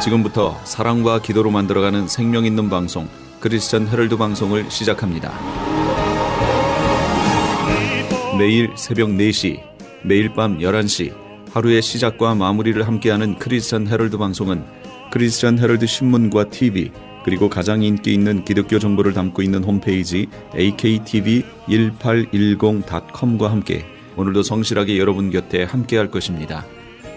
지금부터 사랑과 기도로 만들어가는 생명 있는 방송 크리스천 헤럴드 방송을 시작합니다. 매일 새벽 4시, 매일 밤 11시 하루의 시작과 마무리를 함께하는 크리스천 헤럴드 방송은 크리스천 헤럴드 신문과 TV 그리고 가장 인기 있는 기독교 정보를 담고 있는 홈페이지 aktv1810.com과 함께 오늘도 성실하게 여러분 곁에 함께할 것입니다.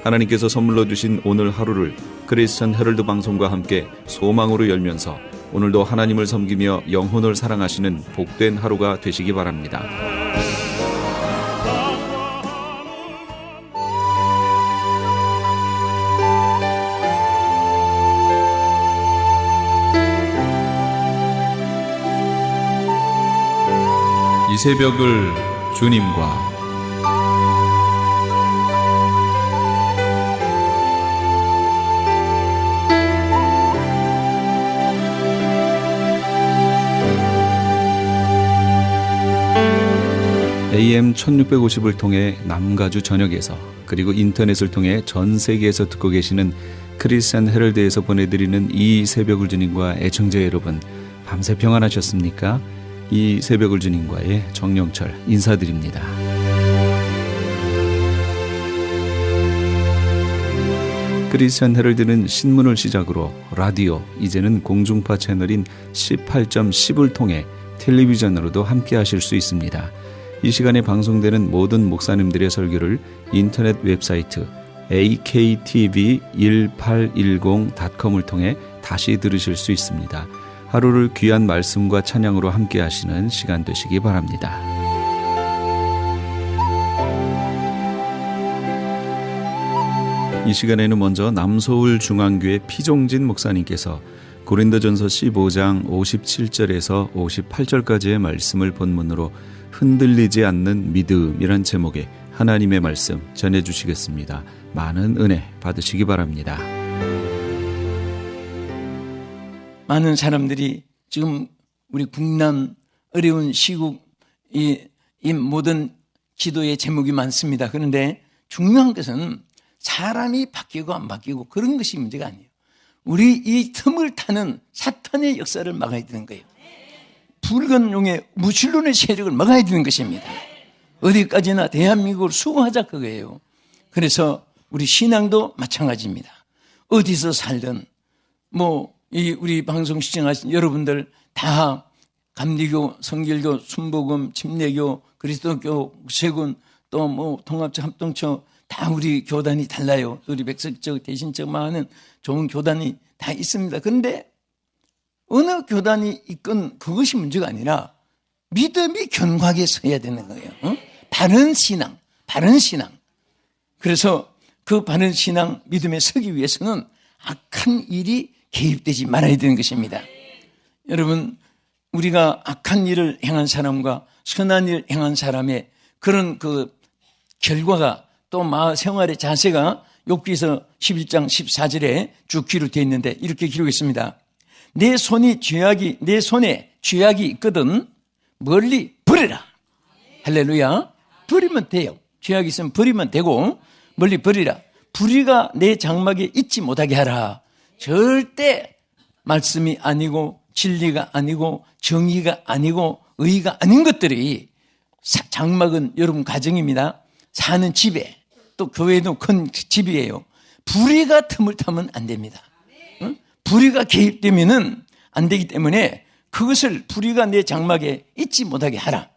하나님께서 선물로 주신 오늘 하루를 크리스천 헤럴드 방송과 함께 소망으로 열면서 오늘도 하나님을 섬기며 영혼을 사랑하시는 복된 하루가 되시기 바랍니다. 이 새벽을 주님과 AM 1650을 통해 남가주 전역에서 그리고 인터넷을 통해 전 세계에서 듣고 계시는 크리스천 헤럴드에서 보내드리는 이 새벽을 주님과 애청자 여러분, 밤새 평안하셨습니까? 이 새벽을 주님과의 정영철 인사드립니다. 크리스천 헤럴드는 신문을 시작으로 라디오, 이제는 공중파 채널인 18.10을 통해 텔레비전으로도 함께 하실 수 있습니다. 이 시간에 방송되는 모든 목사님들의 설교를 인터넷 웹사이트 aktv1810.com을 통해 다시 들으실 수 있습니다. 하루를 귀한 말씀과 찬양으로 함께 하시는 시간 되시기 바랍니다. 이 시간에는 먼저 남서울 중앙교회 피종진 목사님께서 고린도전서 15장 57절에서 58절까지의 말씀을 본문으로 흔들리지 않는 믿음이란 제목의 하나님의 말씀 전해주시겠습니다. 많은 은혜 받으시기 바랍니다. 많은 사람들이 지금 우리 국난 어려운 시국 이 모든 기도의 제목이 많습니다. 그런데 중요한 것은 사람이 바뀌고 안 바뀌고 그런 것이 문제가 아니에요. 우리 이 틈을 타는 사탄의 역사를 막아야 되는 거예요. 붉은 용의 무신론의 세력을 막아야 되는 것입니다. 어디까지나 대한민국을 수호하자 그거예요. 그래서 우리 신앙도 마찬가지입니다. 어디서 살든 우리 방송 시청하신 여러분들 다 감리교, 성결교, 순복음, 침례교, 그리스도교, 세군 또 통합적 합동처 다 우리 교단이 달라요. 우리 백석적 대신적 많은 좋은 교단이 다 있습니다. 그런데 어느 교단이 있건 그것이 문제가 아니라 믿음이 견고하게 서야 되는 거예요. 바른 신앙. 그래서 그 바른 신앙 믿음에 서기 위해서는 악한 일이 개입되지 말아야 되는 것입니다. 여러분, 우리가 악한 일을 행한 사람과 선한 일을 행한 사람의 그런 그 결과가 또 생활의 자세가 욥기서 11장 14절에 쭉 기록되어 있는데 이렇게 기록했습니다. 내 손에 죄악이 있거든 멀리 버려라. 할렐루야. 버리면 돼요. 죄악이 있으면 버리면 되고 멀리 버리라. 불의가 내 장막에 있지 못하게 하라. 절대 말씀이 아니고 진리가 아니고 정의가 아니고 의가 아닌 것들이 장막은 여러분 가정입니다. 사는 집에 또 교회도 큰 집이에요. 불의가 틈을 타면 안 됩니다. 불의가 개입되면은 안 되기 때문에 그것을 불의가 내 장막에 있지 못하게 하라.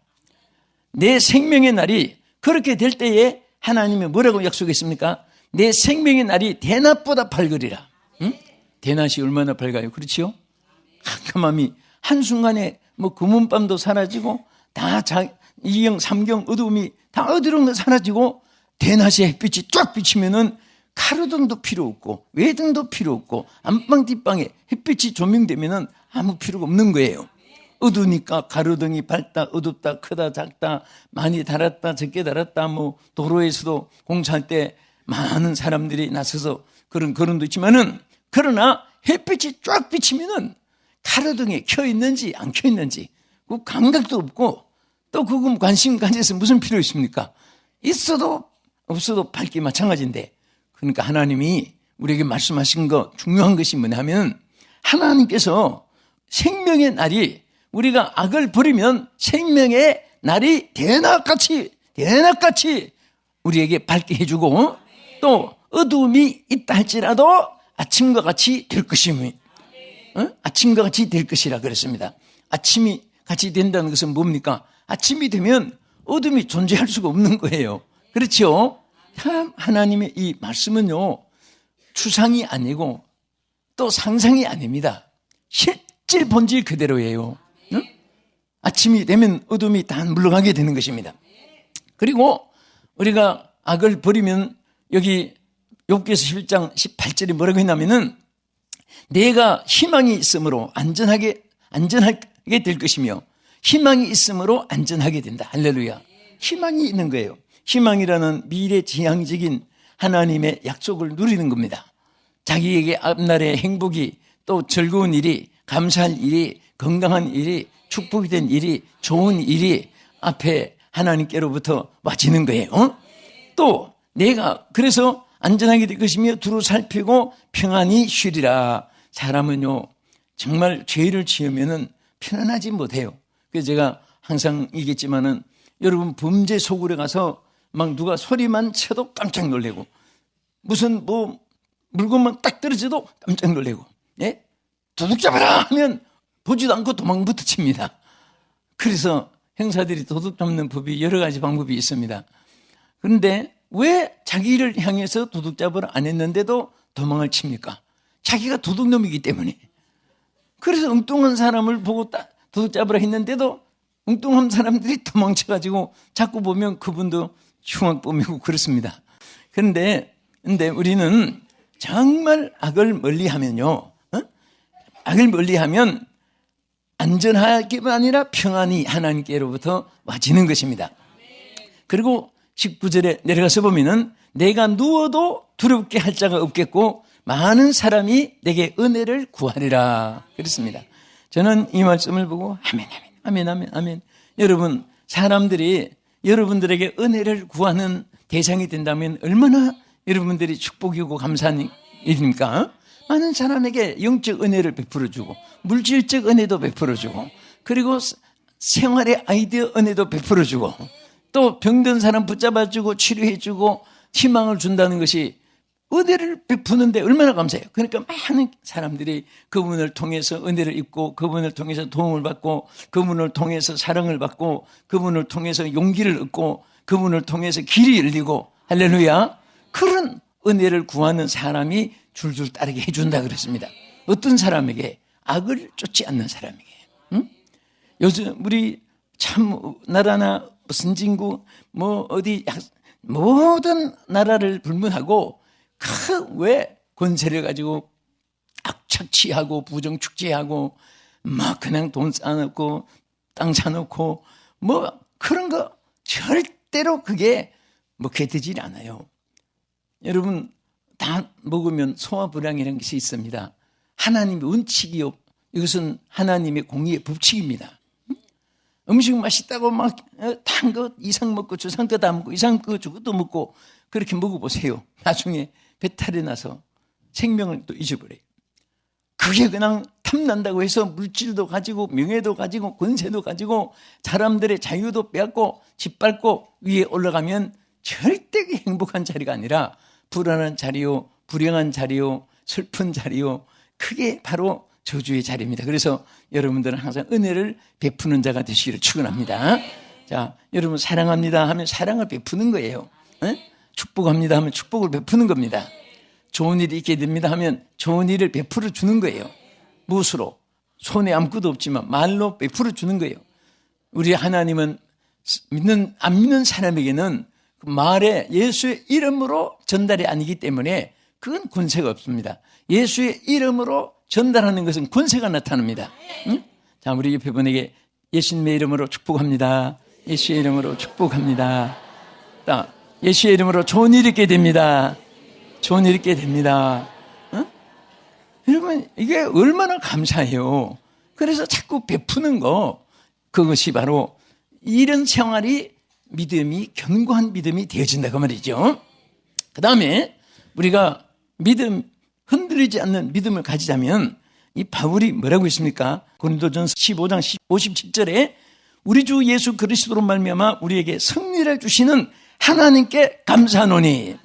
내 생명의 날이 그렇게 될 때에 하나님이 뭐라고 약속했습니까? 내 생명의 날이 대낮보다 밝으리라. 대낮이 얼마나 밝아요? 그렇지요? 캄캄함이 한순간에 금은밤도 사라지고 다 이경 삼경 어두움이 다 어디론가 사라지고 대낮에 햇빛이 쫙 비치면은 가로등도 필요 없고 외등도 필요 없고 안방 뒷방에 햇빛이 조명되면은 아무 필요가 없는 거예요. 어두우니까 가로등이 밝다 어둡다 크다 작다 많이 달았다 적게 달았다 도로에서도 공사할 때 많은 사람들이 나서서 그런 거론도 있지만은 그러나 햇빛이 쫙 비치면은 가로등이 켜 있는지 안 켜 있는지 그 감각도 없고 또 그건 관심 가져서 무슨 필요 있습니까? 있어도 없어도 밝기 마찬가지인데 그러니까 하나님이 우리에게 말씀하신 것, 중요한 것이 뭐냐면 하나님께서 생명의 날이 우리가 악을 버리면 생명의 날이 대낮같이 우리에게 밝게 해주고 또 어두움이 있다 할지라도 아침과 같이 될 것이며 아침과 같이 될 것이라 그랬습니다. 아침이 같이 된다는 것은 뭡니까? 아침이 되면 어둠이 존재할 수가 없는 거예요. 그렇죠? 참 하나님의 이 말씀은요, 추상이 아니고 또 상상이 아닙니다. 실질 본질 그대로예요. 응? 아침이 되면 어둠이 다 물러가게 되는 것입니다. 그리고 우리가 악을 버리면 여기 욥기서 11장 18절에 뭐라고 했냐면은 내가 희망이 있으므로 안전하게 될 것이며 희망이 있으므로 안전하게 된다. 할렐루야. 희망이 있는 거예요. 희망이라는 미래지향적인 하나님의 약속을 누리는 겁니다. 자기에게 앞날의 행복이 또 즐거운 일이 감사할 일이 건강한 일이 축복이 된 일이 좋은 일이 앞에 하나님께로부터 와지는 거예요. 또 내가 그래서 안전하게 될 것이며 두루 살피고 평안히 쉬리라. 사람은요 정말 죄를 지으면은 편안하지 못해요. 그래서 제가 항상 얘기했지만은 여러분 범죄 소굴에 가서 막 누가 소리만 쳐도 깜짝 놀래고 무슨 뭐 물건만 딱 떨어져도 깜짝 놀래고 예? 도둑 잡아라 하면 보지도 않고 도망부터 칩니다. 그래서 형사들이 도둑 잡는 법이 여러 가지 방법이 있습니다. 그런데 왜 자기를 향해서 도둑 잡으러 안 했는데도 도망을 칩니까? 자기가 도둑놈이기 때문에. 그래서 엉뚱한 사람을 보고 도둑 잡으러 했는데도 엉뚱한 사람들이 도망쳐가지고 자꾸 보면 그분도 흉악범이고 그렇습니다. 그런데 우리는 정말 악을 멀리하면요, 악을 멀리하면 안전하기만 아니라 평안이 하나님께로부터 와지는 것입니다. 그리고 19절에 내려가서 보면은 내가 누워도 두렵게 할 자가 없겠고 많은 사람이 내게 은혜를 구하리라 그랬습니다. 저는 이 말씀을 보고 아멘. 여러분 사람들이 여러분들에게 은혜를 구하는 대상이 된다면 얼마나 여러분들이 축복이고 감사한 일입니까? 많은 사람에게 영적 은혜를 베풀어주고 물질적 은혜도 베풀어주고 그리고 생활의 아이디어 은혜도 베풀어주고 또 병든 사람 붙잡아주고 치료해주고 희망을 준다는 것이 은혜를 베푸는데 얼마나 감사해요. 그러니까 많은 사람들이 그분을 통해서 은혜를 입고 그분을 통해서 도움을 받고 그분을 통해서 사랑을 받고 그분을 통해서 용기를 얻고 그분을 통해서 길이 열리고 할렐루야. 그런 은혜를 구하는 사람이 줄줄 따르게 해준다 그랬습니다. 어떤 사람에게? 악을 쫓지 않는 사람에게. 응? 요즘 우리 참 나라나 선진국 뭐 어디 모든 나라를 불문하고 왜 권세를 가지고 악착취하고 부정축제하고 막 그냥 돈 쌓아놓고 땅 사놓고 뭐 그런 거 절대로 그게 먹혀지지 않아요. 여러분 다 먹으면 소화불량이라는 것이 있습니다. 하나님의 원칙이요. 이것은 하나님의 공의의 법칙입니다. 음식 맛있다고 막 단 거 이상 먹고 저상 거 다 먹고 이상 거 저것도 먹고 그렇게 먹어보세요. 나중에 배탈이 나서 생명을 또 잊어버려요. 그게 그냥 탐난다고 해서 물질도 가지고 명예도 가지고 권세도 가지고 사람들의 자유도 빼앗고 짓밟고 위에 올라가면 절대 행복한 자리가 아니라 불안한 자리요, 불행한 자리요, 슬픈 자리요. 그게 바로 저주의 자리입니다. 그래서 여러분들은 항상 은혜를 베푸는 자가 되시기를 축원합니다. 자, 여러분 사랑합니다 하면 사랑을 베푸는 거예요. 축복합니다 하면 축복을 베푸는 겁니다. 좋은 일이 있게 됩니다 하면 좋은 일을 베풀어 주는 거예요. 무엇으로? 손에 아무것도 없지만 말로 베풀어 주는 거예요. 우리 하나님은 안 믿는 사람에게는 그 말에 예수의 이름으로 전달이 아니기 때문에 그건 권세가 없습니다. 예수의 이름으로 전달하는 것은 권세가 나타납니다. 응? 자, 우리 옆에 분에게 예수님의 이름으로 축복합니다. 예수의 이름으로 축복합니다. 예수의 이름으로 좋은 일 있게 됩니다. 좋은 일 있게 됩니다. 응? 여러분 이게 얼마나 감사해요. 그래서 자꾸 베푸는 거 그것이 바로 이런 생활이 믿음이 견고한 믿음이 되어진다 그 말이죠. 그 다음에 우리가 믿음 흔들리지 않는 믿음을 가지자면 이 바울이 뭐라고 했습니까? 고린도전서 15장 57절에 우리 주 예수 그리스도로 말미암아 우리에게 승리를 주시는 하나님께 감사하노니.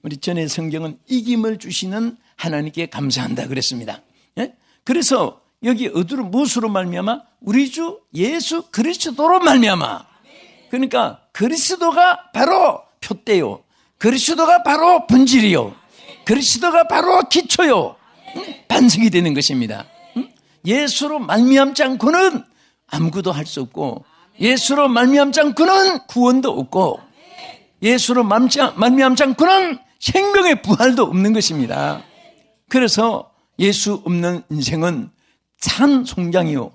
우리 전에 성경은 이김을 주시는 하나님께 감사한다 그랬습니다. 예? 그래서 여기 어디로 무엇으로 말미암아? 우리 주 예수 그리스도로 말미암아. 그러니까 그리스도가 바로 표대요. 그리스도가 바로 본질이요. 그리스도가 바로 기초요. 반석이 되는 것입니다. 예수로 말미암지 않고는 아무것도 할 수 없고, 예수로 말미암지 않고는 구원도 없고, 예수로 말미암지 않고는 생명의 부활도 없는 것입니다. 그래서 예수 없는 인생은 산 송장이요,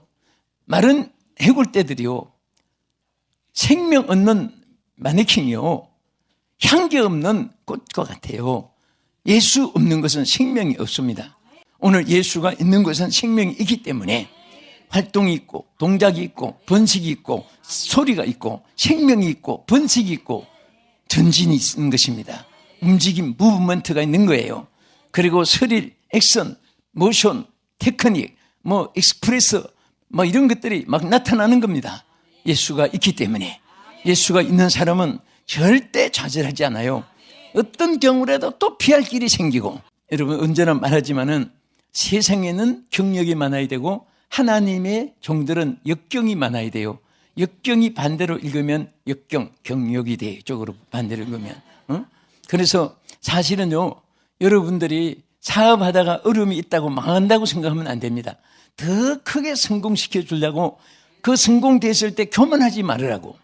마른 해골대들이요, 생명 없는 마네킹이요, 향기 없는 꽃과 같아요. 예수 없는 것은 생명이 없습니다. 오늘 예수가 있는 것은 생명이 있기 때문에 활동이 있고 동작이 있고 번식이 있고 소리가 있고 생명이 있고 번식이 있고 전진이 있는 것입니다. 움직임, 무브먼트가 있는 거예요. 그리고 스릴, 액션, 모션, 테크닉, 익스프레스 이런 것들이 막 나타나는 겁니다. 예수가 있기 때문에. 예수가 있는 사람은 절대 좌절하지 않아요. 어떤 경우라도 또 피할 길이 생기고, 여러분 언제나 말하지만은 세상에는 경력이 많아야 되고 하나님의 종들은 역경이 많아야 돼요. 역경이 반대로 읽으면 역경, 경력이 돼요. 이쪽으로 반대로 읽으면. 그래서 사실은요, 여러분들이 사업하다가 어려움이 있다고 망한다고 생각하면 안 됩니다. 더 크게 성공시켜 주려고 그 성공됐을 때 교만하지 말으라고.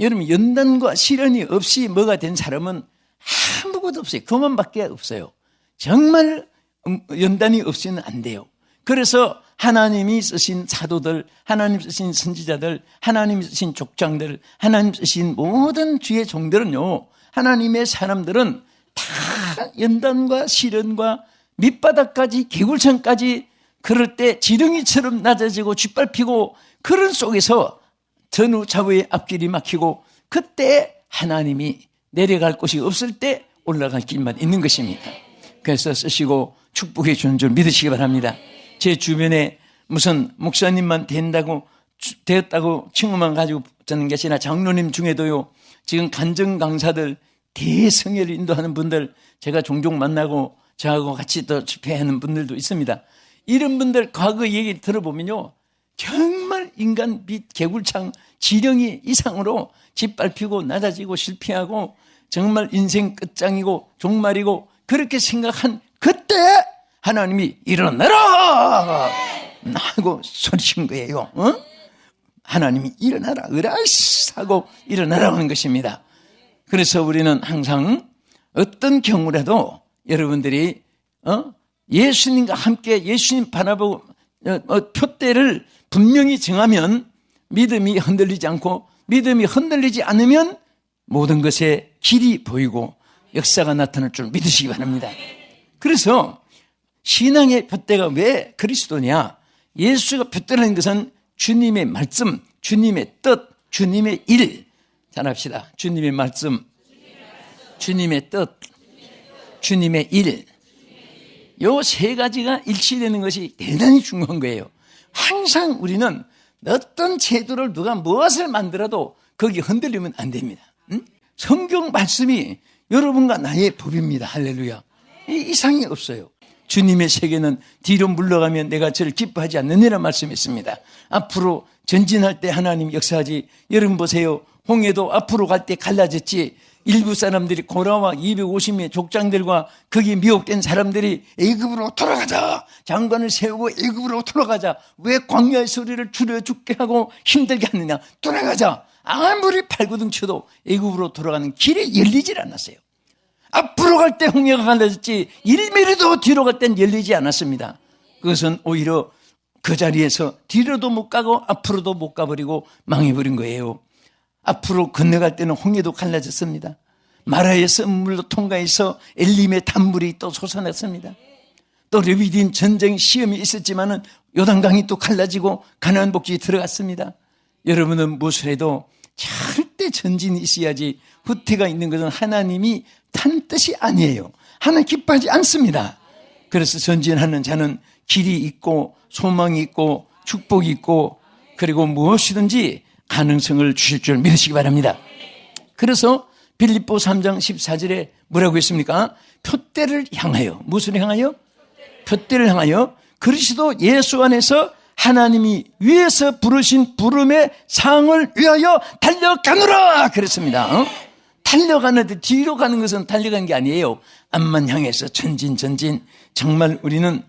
여러분 연단과 시련이 없이 뭐가 된 사람은 아무것도 없어요. 교만밖에 없어요. 정말 연단이 없이는 안 돼요. 그래서 하나님이 쓰신 사도들, 하나님 쓰신 선지자들, 하나님 쓰신 족장들, 하나님 쓰신 모든 주의 종들은요, 하나님의 사람들은 다 연단과 시련과 밑바닥까지 개굴천까지 그럴 때 지렁이처럼 낮아지고 짓밟히고 그런 속에서 전후 좌우의 앞길이 막히고 그때 하나님이 내려갈 곳이 없을 때 올라갈 길만 있는 것입니다. 그래서 쓰시고 축복해 주는 줄 믿으시기 바랍니다. 제 주변에 무슨 목사님만 되었다고 칭호만 가지고 저는 게 아니라 장로님 중에도요, 지금 간증 강사들, 대성회를 인도하는 분들 제가 종종 만나고 저하고 같이 또 집회하는 분들도 있습니다. 이런 분들 과거 얘기 들어보면요, 정말 인간 밑 개굴창 지렁이 이상으로 짓밟히고 낮아지고 실패하고 정말 인생 끝장이고 종말이고 그렇게 생각한 그때 하나님이 일어나라 하고 소리친 거예요. 하나님이 일어나라, 으라이스 하고 일어나라고 하는 것입니다. 그래서 우리는 항상 어떤 경우라도 여러분들이 예수님과 함께 예수님 바라보고 표대를 분명히 정하면 믿음이 흔들리지 않고, 믿음이 흔들리지 않으면 모든 것에 길이 보이고 역사가 나타날 줄 믿으시기 바랍니다. 그래서 신앙의 표대가 왜 그리스도냐? 예수가 표대라는 것은 주님의 말씀, 주님의 뜻, 주님의 일. 잘합시다. 주님의 말씀, 주님의 뜻, 주님의 일. 요 세 가지가 일치되는 것이 대단히 중요한 거예요. 항상 우리는 어떤 제도를 누가 무엇을 만들어도 거기 흔들리면 안 됩니다. 성경 말씀이 여러분과 나의 법입니다. 할렐루야. 이상이 없어요. 주님의 세계는 뒤로 물러가면 내가 저를 기뻐하지 않느니라 말씀했습니다. 앞으로 전진할 때 하나님 역사하지. 여러분 보세요. 홍해도 앞으로 갈 때 갈라졌지. 일부 사람들이 고라와 250명의 족장들과 거기에 미혹된 사람들이 애굽으로 돌아가자, 장관을 세우고 애굽으로 돌아가자. 왜 광야의 소리를 줄여 죽게 하고 힘들게 하느냐. 돌아가자. 아무리 발구둥 쳐도 애굽으로 돌아가는 길이 열리질 않았어요. 앞으로 갈 때 홍해가 갈라졌지 1mm도 뒤로 갈 땐 열리지 않았습니다. 그것은 오히려 그 자리에서 뒤로도 못 가고 앞으로도 못 가버리고 망해버린 거예요. 앞으로 건너갈 때는 홍해도 갈라졌습니다. 마라의 썸물로 통과해서 엘림의 단물이 또 솟아났습니다. 또 레위딘 전쟁 시험이 있었지만은 요단강이 또 갈라지고 가나안 복지에 들어갔습니다. 여러분은 무엇을 해도 절대 전진이 있어야지. 후퇴가 있는 것은 하나님이 탄 뜻이 아니에요. 하나님 기뻐하지 않습니다. 그래서 전진하는 자는 길이 있고 소망이 있고 축복이 있고 그리고 무엇이든지 가능성을 주실 줄 믿으시기 바랍니다. 그래서 빌립보 3장 14절에 뭐라고 했습니까? 표대를 향하여, 무엇을 향하여? 표대를 향하여 그리스도 예수 안에서 하나님이 위에서 부르신 부름의 상을 위하여 달려가노라 그랬습니다. 달려가는데 뒤로 가는 것은 달려가는 게 아니에요. 앞만 향해서 전진. 정말 우리는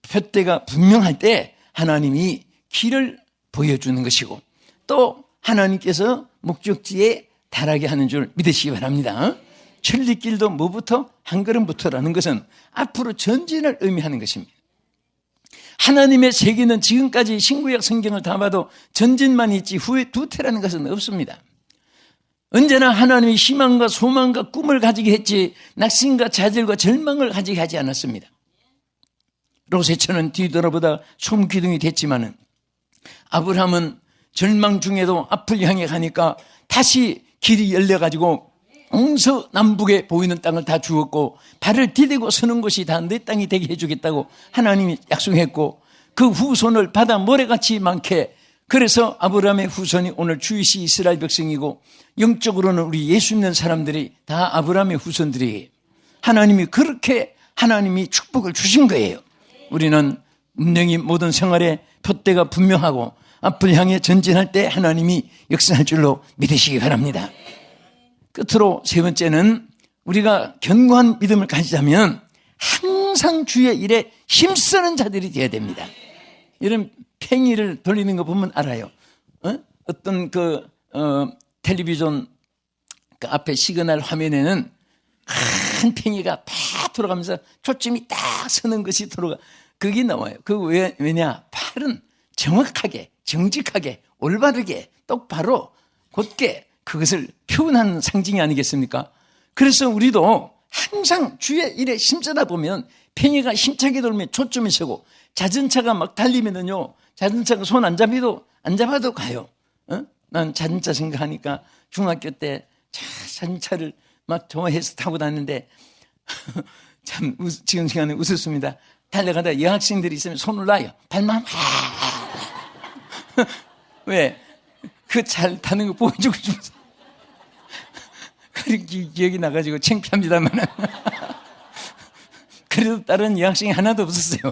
표대가 분명할 때 하나님이 길을 보여주는 것이고 또 하나님께서 목적지에 달하게 하는 줄 믿으시기 바랍니다. 천리길도 뭐부터? 한 걸음부터라는 것은 앞으로 전진을 의미하는 것입니다. 하나님의 세계는 지금까지 신구약 성경을 다 봐도 전진만 있지 후에 두태라는 것은 없습니다. 언제나 하나님이 희망과 소망과 꿈을 가지게 했지 낙심과 좌절과 절망을 가지게 하지 않았습니다. 롯의처는 뒤돌아보다 손기둥이 됐지만은 아브라함은 절망 중에도 앞을 향해 가니까 다시 길이 열려가지고 동서남북에 보이는 땅을 다 주었고 발을 디디고 서는 곳이 다 내 땅이 되게 해주겠다고 하나님이 약속했고 그 후손을 바다 모래같이 많게 그래서 아브라함의 후손이 오늘 주이시 이스라엘 백성이고 영적으로는 우리 예수 믿는 사람들이 다 아브라함의 후손들이에요. 하나님이 그렇게 하나님이 축복을 주신 거예요. 우리는 분명히 모든 생활에 표대가 분명하고 앞을 향해 전진할 때 하나님이 역사할 줄로 믿으시기 바랍니다. 끝으로 세 번째는 우리가 견고한 믿음을 가지자면 항상 주의 일에 힘쓰는 자들이 되어야 됩니다. 이런 팽이를 돌리는 거 보면 알아요. 어떤 텔레비전 그 앞에 시그널 화면에는 큰 팽이가 팍 돌아가면서 초점이 딱 서는 것이 돌아가. 그게 나와요. 왜냐? 팔은 정확하게, 정직하게, 올바르게, 똑바로, 곧게 그것을 표현하는 상징이 아니겠습니까? 그래서 우리도 항상 주의 일에 힘쓰다 보면 팽이가 힘차게 돌면 초점이 서고 자전차가 막 달리면은요, 자전차가 손 안 잡아도 가요. 난 자전차 생각하니까 중학교 때 자전차를 막 좋아해서 타고 다녔는데 참 지금 시간에 웃었습니다. 달려가다 여학생들이 있으면 손을 놔요. 발만 왜? 그 잘 타는 거 보여주고 싶어서 그렇게 기억이 나가지고 창피합니다만 그래도 다른 여학생이 하나도 없었어요.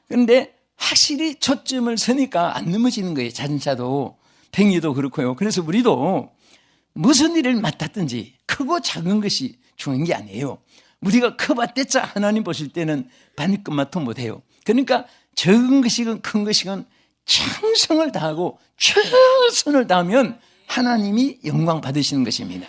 그런데 확실히 초점을 서니까 안 넘어지는 거예요. 자전차도 팽이도 그렇고요. 그래서 우리도 무슨 일을 맡았든지 크고 작은 것이 중요한 게 아니에요. 우리가 커봤댔자 하나님 보실 때는 반끝만도 못해요. 그러니까 적은 것이건 큰 것이건 충성을 다하고 최선을 다하면 하나님이 영광 받으시는 것입니다.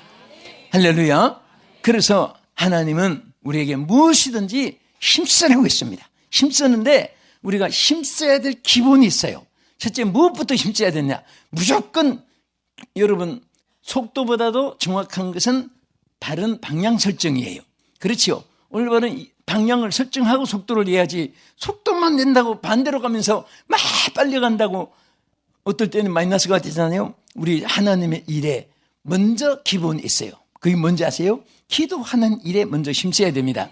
할렐루야. 그래서 하나님은 우리에게 무엇이든지 힘쓰라고 했습니다. 힘쓰는데 우리가 힘써야 될 기본이 있어요. 첫째, 무엇부터 힘써야 되냐? 무조건 여러분 속도보다도 정확한 것은 바른 방향 설정이에요. 그렇죠? 올바른 방향을 설정하고 속도를 내야지 속도만 낸다고 반대로 가면서 막 빨리 간다고 어떨 때는 마이너스가 되잖아요. 우리 하나님의 일에 먼저 기본이 있어요. 그게 뭔지 아세요? 기도하는 일에 먼저 힘써야 됩니다.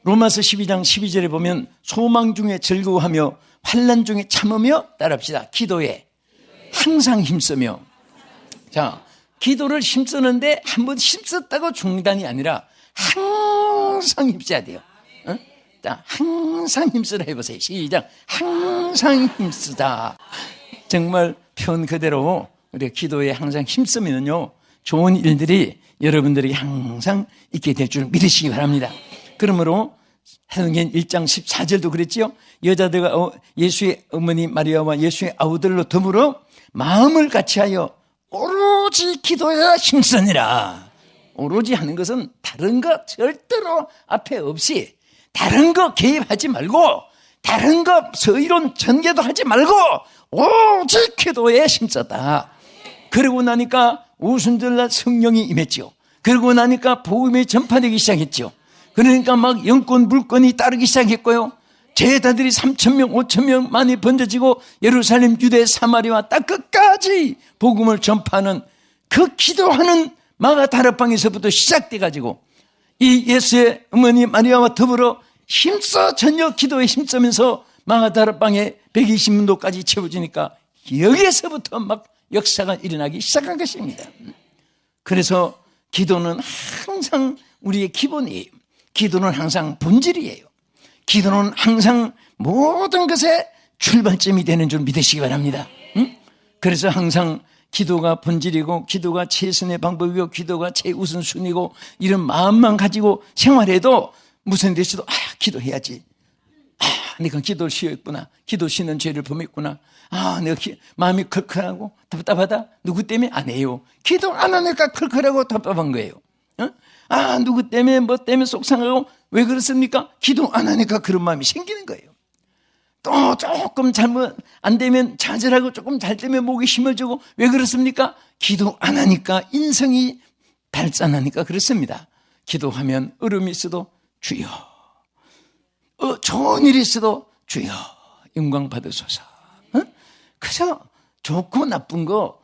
로마서 12장 12절에 보면 소망 중에 즐거워하며 환난 중에 참으며 따라합시다. 기도에 항상 힘쓰며. 자, 기도를 힘쓰는데 한 번 힘썼다고 중단이 아니라 항상 힘써야 돼요. 자, 항상 힘쓰라 해보세요. 시작. 항상 힘쓰다. 정말 표현 그대로 우리가 기도에 항상 힘쓰면요 좋은 일들이 여러분들에게 항상 있게 될 줄 믿으시기 바랍니다. 그러므로 사도행전 1장 14절도 그랬죠. 여자들과 예수의 어머니 마리아와 예수의 아우들로 더불어 마음을 같이하여 오로지 기도에 힘쓰니라. 오로지 하는 것은 다른 거 절대로 앞에 없이 다른 거 개입하지 말고 다른 거 서의론 전개도 하지 말고 오직 기도에 힘썼다. 그러고 나니까 오순절날 성령이 임했죠. 그러고 나니까 복음이 전파되기 시작했죠. 그러니까 막 영권 물권이 따르기 시작했고요. 제자들이 3,000명 5,000명 많이 번져지고 예루살렘 유대 사마리아 딱 끝까지 복음을 전파하는 그 기도하는 마가 다락방에서부터 시작돼가지고 이 예수의 어머니 마리아와 더불어 힘써 저녁 기도에 힘쓰면서 마가다라방에 120문도까지 채워지니까 여기에서부터 막 역사가 일어나기 시작한 것입니다. 그래서 기도는 항상 우리의 기본이에요. 기도는 항상 본질이에요. 기도는 항상 모든 것의 출발점이 되는 줄 믿으시기 바랍니다. 그래서 항상 기도가 본질이고 기도가 최선의 방법이고 기도가 최우선순위고 이런 마음만 가지고 생활해도 무슨 데서도 기도해야지. 내가 기도를 쉬었구나. 기도 쉬는 죄를 범했구나. 내가 마음이 컬컬하고 답답하다. 누구 때문에? 안 해요. 기도 안 하니까 컬컬하고 답답한 거예요. 누구 때문에 뭐 때문에 속상하고 왜 그렇습니까? 기도 안 하니까 그런 마음이 생기는 거예요. 또 조금 잘못 안 되면 좌절하고 조금 잘 되면 목이 심어지고 왜 그렇습니까? 기도 안 하니까 인성이 발산하니까 그렇습니다. 기도하면 어려움이 있어도 주여, 좋은 일이 있어도 주여 영광 받으소서. 그래서 좋고 나쁜 거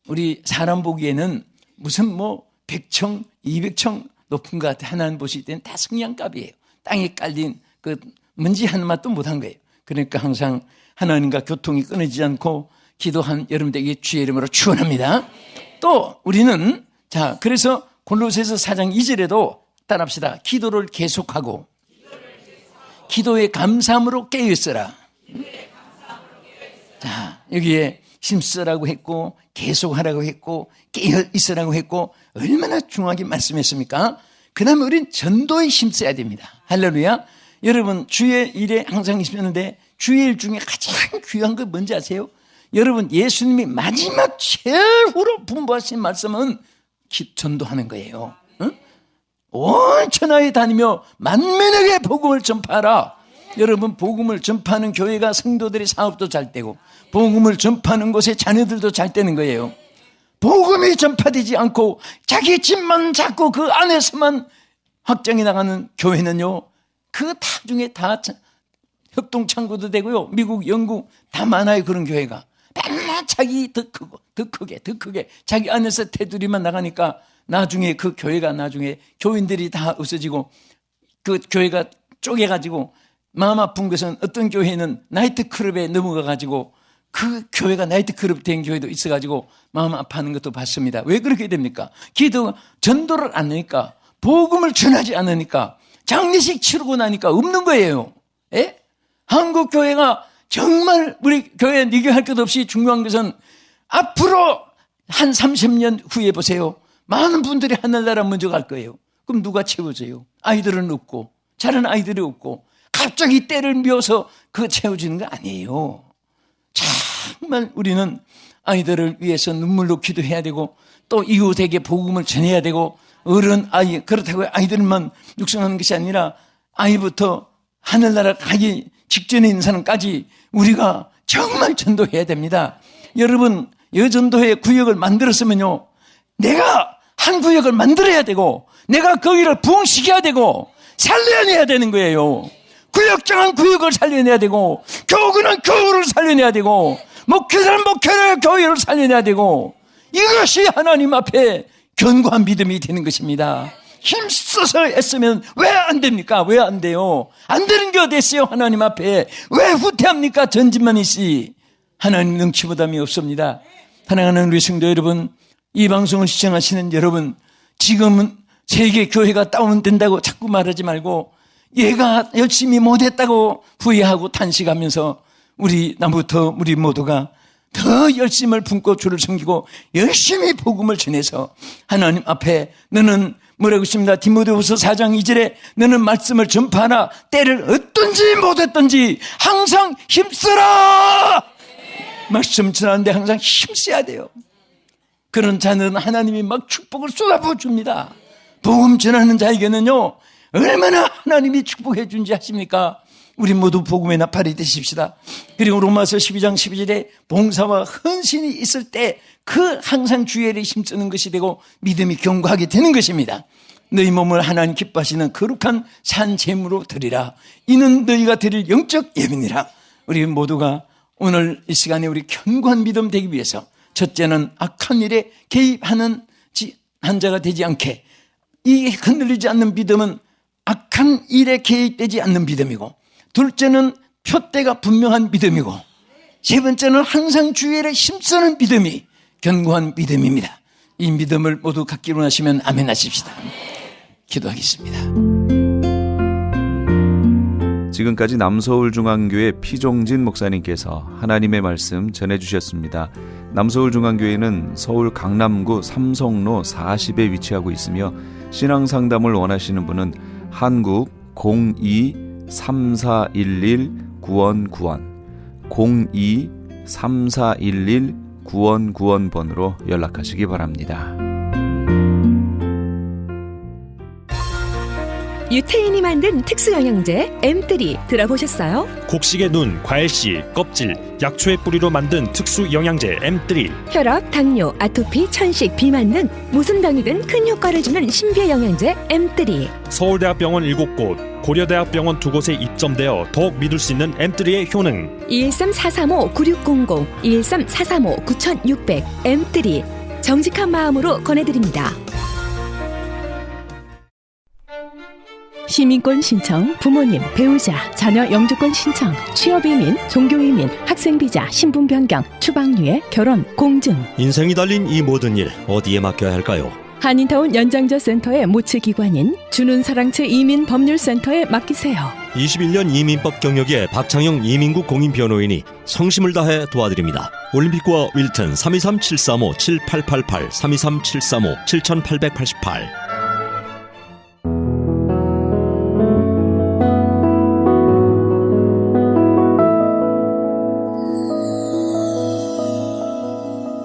우리 사람 보기에는 무슨 뭐 100층 200층 높은 것 같아. 하나님 보실 때는 다 성냥갑이에요. 땅에 깔린 그 먼지 한 맛도 못한 거예요. 그러니까 항상 하나님과 교통이 끊어지지 않고 기도한 여러분들에게 주의 이름으로 축원합니다. 또 우리는 그래서 골로새서 4장 2절에도 따라합시다. 기도를 계속하고 기도의 감사함으로 깨어있어라. 여기에 힘쓰라고 했고 계속하라고 했고 깨어있으라고 했고 얼마나 중요하게 말씀했습니까? 그 다음에 우린 전도에 힘써야 됩니다. 할렐루야. 여러분 주의 일에 항상 힘쓰는데 주의 일 중에 가장 귀한 거 뭔지 아세요? 여러분 예수님이 마지막 최후로 분부하신 말씀은 전도하는 거예요. 온 천하에 다니며 만민에게 복음을 전파하라. 여러분 복음을 전파하는 교회가 성도들의 사업도 잘 되고 복음을 전파하는 곳에 자녀들도 잘 되는 거예요. 복음이 전파되지 않고 자기 집만 잡고 그 안에서만 확장해 나가는 교회는요, 그 나중에 다 협동창구도 되고요, 미국, 영국 다 많아요. 그런 교회가 맨날 자기 더 크고 더 크게 자기 안에서 테두리만 나가니까 나중에 그 교회가 나중에 교인들이 다 없어지고 그 교회가 쪼개가지고 마음 아픈 것은 어떤 교회는 나이트클럽에 넘어가가지고 그 교회가 나이트클럽 된 교회도 있어가지고 마음 아파하는 것도 봤습니다. 왜 그렇게 됩니까? 기도 전도를 안 하니까 복음을 전하지 않으니까 장례식 치르고 나니까 없는 거예요. 예? 한국 교회가 정말 우리 교회 니교할 것 없이 중요한 것은 앞으로 한 30년 후에 보세요. 많은 분들이 하늘나라 먼저 갈 거예요. 그럼 누가 채워줘요? 아이들은 없고 자란 아이들이 없고 갑자기 때를 미워서 그거 채워주는 거 아니에요. 정말 우리는 아이들을 위해서 눈물로 기도해야 되고 또 이웃에게 복음을 전해야 되고 어른 아이 그렇다고 아이들만 육성하는 것이 아니라 아이부터 하늘나라 가기 직전에 있는 사람까지 우리가 정말 전도해야 됩니다. 여러분 여전도회 구역을 만들었으면요 내가 한 구역을 만들어야 되고 내가 거기를 부흥시켜야 되고 살려내야 되는 거예요. 구역장은 구역을 살려내야 되고 교구는 교구를 살려내야 되고 목회자는 목회를 교회를 살려내야 되고 이것이 하나님 앞에 견고한 믿음이 되는 것입니다. 힘써서 애쓰면 왜 안 됩니까? 왜 안 돼요? 안 되는 게 어디 있어요? 하나님 앞에 왜 후퇴합니까? 전진만 있지 하나님 능치보담이 없습니다. 사랑하는 우리 성도 여러분, 이 방송을 시청하시는 여러분, 지금은 세계 교회가 다운된다고 자꾸 말하지 말고 얘가 열심히 못했다고 후회하고 탄식하면서 나부터 우리 모두가 더 열심을 품고 주를 섬기고 열심히 복음을 전해서 하나님 앞에 너는 뭐라고 했습니다. 디모데후서 4장 2절에 너는 말씀을 전파하라. 때를 얻든지 못했든지 항상 힘써라. 말씀 전하는데 항상 힘써야 돼요. 그런 자는 하나님이 막 축복을 쏟아부어 줍니다. 복음 전하는 자에게는요 얼마나 하나님이 축복해 준지 아십니까? 우리 모두 복음의 나팔이 되십시다. 그리고 로마서 12장 12절에 봉사와 헌신이 있을 때 그 항상 주의 일에 힘쓰는 것이 되고 믿음이 견고하게 되는 것입니다. 너희 몸을 하나님 기뻐하시는 거룩한 산 제물로 드리라. 이는 너희가 드릴 영적 예배니라. 우리 모두가 오늘 이 시간에 우리 견고한 믿음 되기 위해서 첫째는 악한 일에 개입하는 한 자가 되지 않게 이 흔들리지 않는 믿음은 악한 일에 개입되지 않는 믿음이고, 둘째는 표대가 분명한 믿음이고, 세 번째는 항상 주의 일에 힘쓰는 믿음이 견고한 믿음입니다. 이 믿음을 모두 갖기로 하시면 아멘 하십시다. 기도하겠습니다. 지금까지 남서울중앙교회 피종진 목사님께서 하나님의 말씀 전해주셨습니다. 남서울중앙교회는 서울 강남구 삼성로 40에 위치하고 있으며 신앙상담을 원하시는 분은 한국 02-3411-9191 02-3411-9191번으로 연락하시기 바랍니다. 유태인이 만든 특수영양제 M3 들어보셨어요? 곡식의 눈, 과일씨, 껍질, 약초의 뿌리로 만든 특수 영양제 M3. 혈압, 당뇨, 아토피, 천식, 비만 등 무슨 병이든 큰 효과를 주는 신비의 영양제 M3. 서울대학병원 7곳, 고려대학병원 2곳에 입점되어 더욱 믿을 수 있는 M3의 효능. 213-435-9600, 213-435-9600 M3 정직한 마음으로 권해드립니다. 시민권 신청, 부모님, 배우자, 자녀 영주권 신청, 취업이민, 종교이민, 학생비자, 신분 변경, 추방유예, 결혼, 공증. 인생이 달린 이 모든 일 어디에 맡겨야 할까요? 한인타운 연장자 센터의 모치기관인 주는사랑채 이민법률센터에 맡기세요. 21년 이민법 경력의 박창영 이민국 공인변호인이 성심을 다해 도와드립니다. 올림픽과 윌튼 323-735-7888 323-735-7888.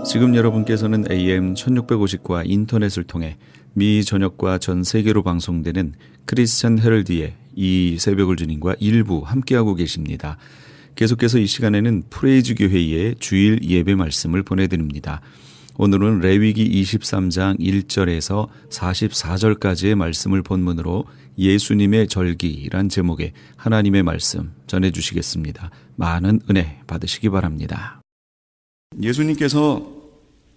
지금 여러분께서는 AM 1650과 인터넷을 통해 미 전역과 전 세계로 방송되는 크리스천 헤럴드의 이 새벽을 주님과 일부 함께하고 계십니다. 계속해서 이 시간에는 프레이즈 교회의 주일 예배 말씀을 보내드립니다. 오늘은 레위기 23장 1절에서 44절까지의 말씀을 본문으로 예수님의 절기란 제목의 하나님의 말씀 전해주시겠습니다. 많은 은혜 받으시기 바랍니다. 예수님께서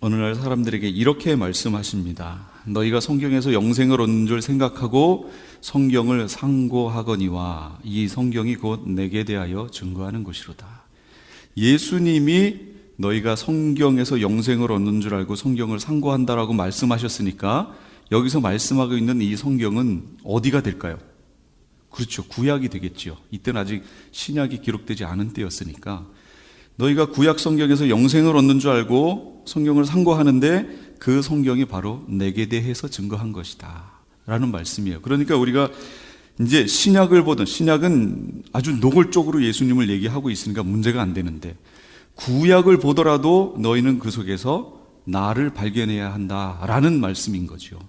어느 날 사람들에게 이렇게 말씀하십니다. 너희가 성경에서 영생을 얻는 줄 생각하고 성경을 상고하거니와 이 성경이 곧 내게 대하여 증거하는 것이로다. 예수님이 너희가 성경에서 영생을 얻는 줄 알고 성경을 상고한다라고 말씀하셨으니까 여기서 말씀하고 있는 이 성경은 어디가 될까요? 그렇죠. 구약이 되겠죠. 이때는 아직 신약이 기록되지 않은 때였으니까 너희가 구약 성경에서 영생을 얻는 줄 알고 성경을 상고하는데 그 성경이 바로 내게 대해서 증거한 것이다 라는 말씀이에요. 그러니까 우리가 이제 신약을 보든, 신약은 아주 노골적으로 예수님을 얘기하고 있으니까 문제가 안 되는데 구약을 보더라도 너희는 그 속에서 나를 발견해야 한다라는 말씀인 거죠.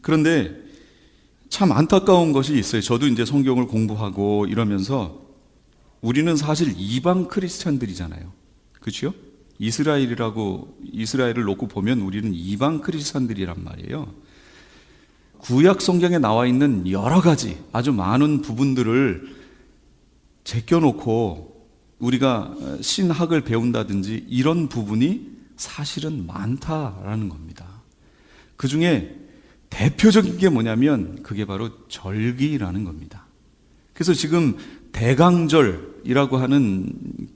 그런데 참 안타까운 것이 있어요. 저도 이제 성경을 공부하고 이러면서 우리는 사실 이방 크리스찬들이잖아요. 그렇죠? 이스라엘을 놓고 보면 우리는 이방 크리스찬들이란 말이에요. 구약 성경에 나와 있는 여러 가지 아주 많은 부분들을 제껴놓고 우리가 신학을 배운다든지 이런 부분이 사실은 많다라는 겁니다. 그 중에 대표적인 게 뭐냐면 그게 바로 절기라는 겁니다. 그래서 지금 대강절이라고 하는